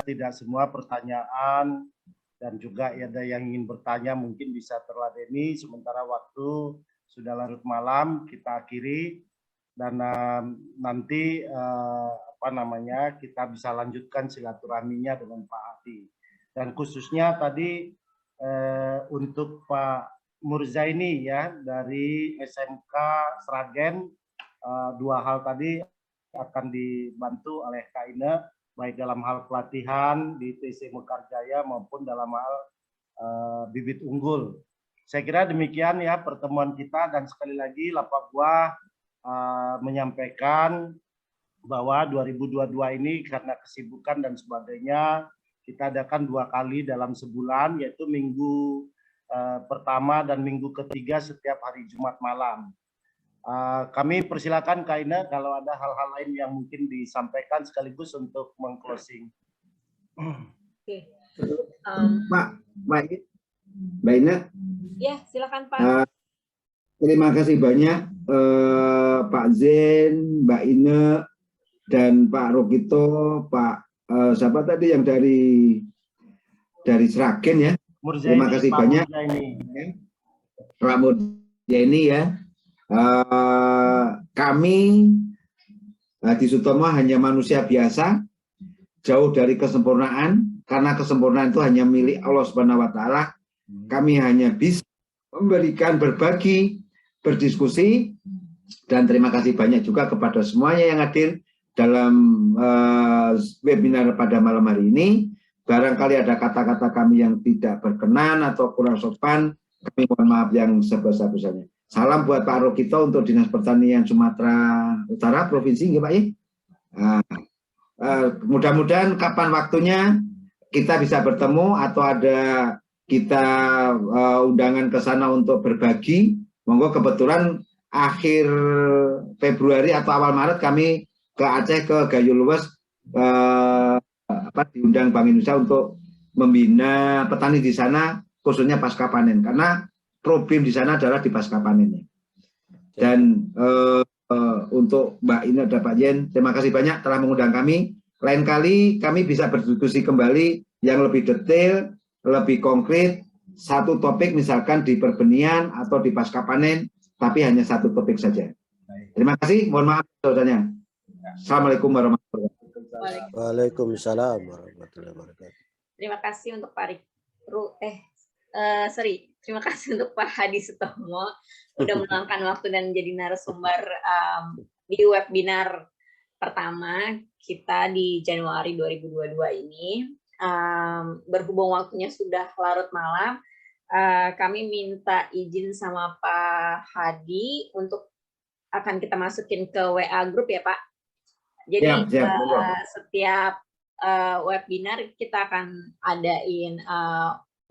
[SPEAKER 2] tidak semua pertanyaan dan juga ada yang ingin bertanya mungkin bisa terladeni, sementara waktu sudah larut malam, kita akhiri dan nanti kita bisa lanjutkan silaturahminya dengan Pak Hadi. Dan khususnya tadi untuk Pak Murzaini ya dari SMK Sragen, 2 hal tadi akan dibantu oleh Kak Ine, baik dalam hal pelatihan di TC Mekarjaya maupun dalam hal bibit unggul. Saya kira demikian ya pertemuan kita, dan sekali lagi Lapak Buah menyampaikan bahwa 2022 ini karena kesibukan dan sebagainya kita adakan 2 kali dalam sebulan, yaitu minggu pertama dan minggu ketiga setiap hari Jumat malam. Kami persilakan Kak Ine kalau ada hal-hal lain yang mungkin disampaikan sekaligus untuk meng-closing.
[SPEAKER 1] Oke.
[SPEAKER 3] Mbak Ine.
[SPEAKER 1] Ya, silakan Pak.
[SPEAKER 3] Terima kasih banyak Pak Zen, Mbak Ine, dan Pak Rokito, Pak siapa tadi yang dari Sragen ya.
[SPEAKER 2] Murzaini,
[SPEAKER 3] terima kasih
[SPEAKER 2] Pak
[SPEAKER 3] banyak Pak Murzaini ya. Kami Hadi Sutomo hanya manusia biasa, jauh dari kesempurnaan, karena kesempurnaan itu hanya milik Allah Subhanahu wa Ta'ala. Kami hanya bisa memberikan, berbagi, berdiskusi, dan terima kasih banyak juga kepada semuanya yang hadir dalam webinar pada malam hari ini. Barangkali ada kata-kata kami yang tidak berkenan atau kurang sopan, kami mohon maaf yang sebesar-besarnya. Salam buat Pak Rokito untuk Dinas Pertanian Sumatera Utara, Provinsi, ya Pak ya. Mudah-mudahan kapan waktunya kita bisa bertemu atau ada kita undangan ke sana untuk berbagi. Monggo, kebetulan akhir Februari atau awal Maret kami ke Aceh, ke Gayo Luwes, diundang Bank Indonesia untuk membina petani di sana, khususnya pasca panen, karena problem di sana adalah di pasca panennya. Dan untuk Mbak Ina dan Pak Yen, terima kasih banyak telah mengundang kami. Lain kali kami bisa berdiskusi kembali yang lebih detail, lebih konkret, satu topik misalkan di perbenihan atau di pasca panen, tapi hanya satu topik saja. Terima kasih, mohon maaf saudaranya. Assalamualaikum warahmatullahi wabarakatuh.
[SPEAKER 5] Waalaikumsalam warahmatullahi wabarakatuh.
[SPEAKER 1] Terima kasih untuk Pak terima kasih untuk Pak Hadi Sutomo udah meluangkan waktu dan menjadi narasumber di webinar pertama kita di Januari 2022 ini. Berhubung waktunya sudah larut malam, kami minta izin sama Pak Hadi untuk akan kita masukin ke WA group ya Pak. Jadi setiap webinar kita akan adain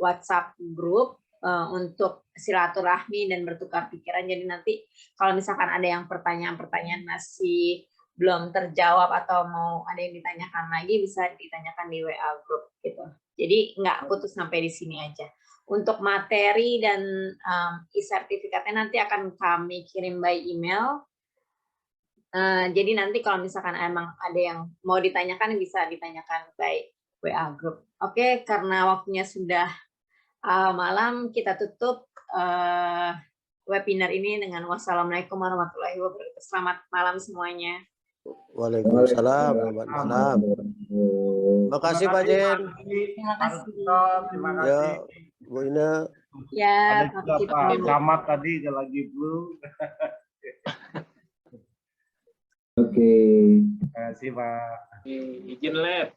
[SPEAKER 1] WhatsApp group untuk silaturahmi dan bertukar pikiran. Jadi nanti kalau misalkan ada yang pertanyaan-pertanyaan masih belum terjawab atau mau ada yang ditanyakan lagi, bisa ditanyakan di WA group gitu. Jadi nggak putus sampai di sini aja. Untuk materi dan e-sertifikatnya nanti akan kami kirim by email. Jadi nanti kalau misalkan emang ada yang mau ditanyakan, bisa ditanyakan by WA group. Oke, karena waktunya sudah malam, kita tutup webinar ini dengan wassalamualaikum warahmatullahi wabarakatuh. Selamat malam semuanya.
[SPEAKER 5] Waalaikumsalam, selamat malam. Terima kasih Pak Jen.
[SPEAKER 1] Terima kasih.
[SPEAKER 2] Terima
[SPEAKER 5] Ya,
[SPEAKER 2] kasih.
[SPEAKER 5] Bu Ina.
[SPEAKER 1] Ya,
[SPEAKER 2] Ada juga Pak Camat tadi lagi flu.
[SPEAKER 3] Oke.
[SPEAKER 2] Terima kasih Pak.
[SPEAKER 6] Izin lab.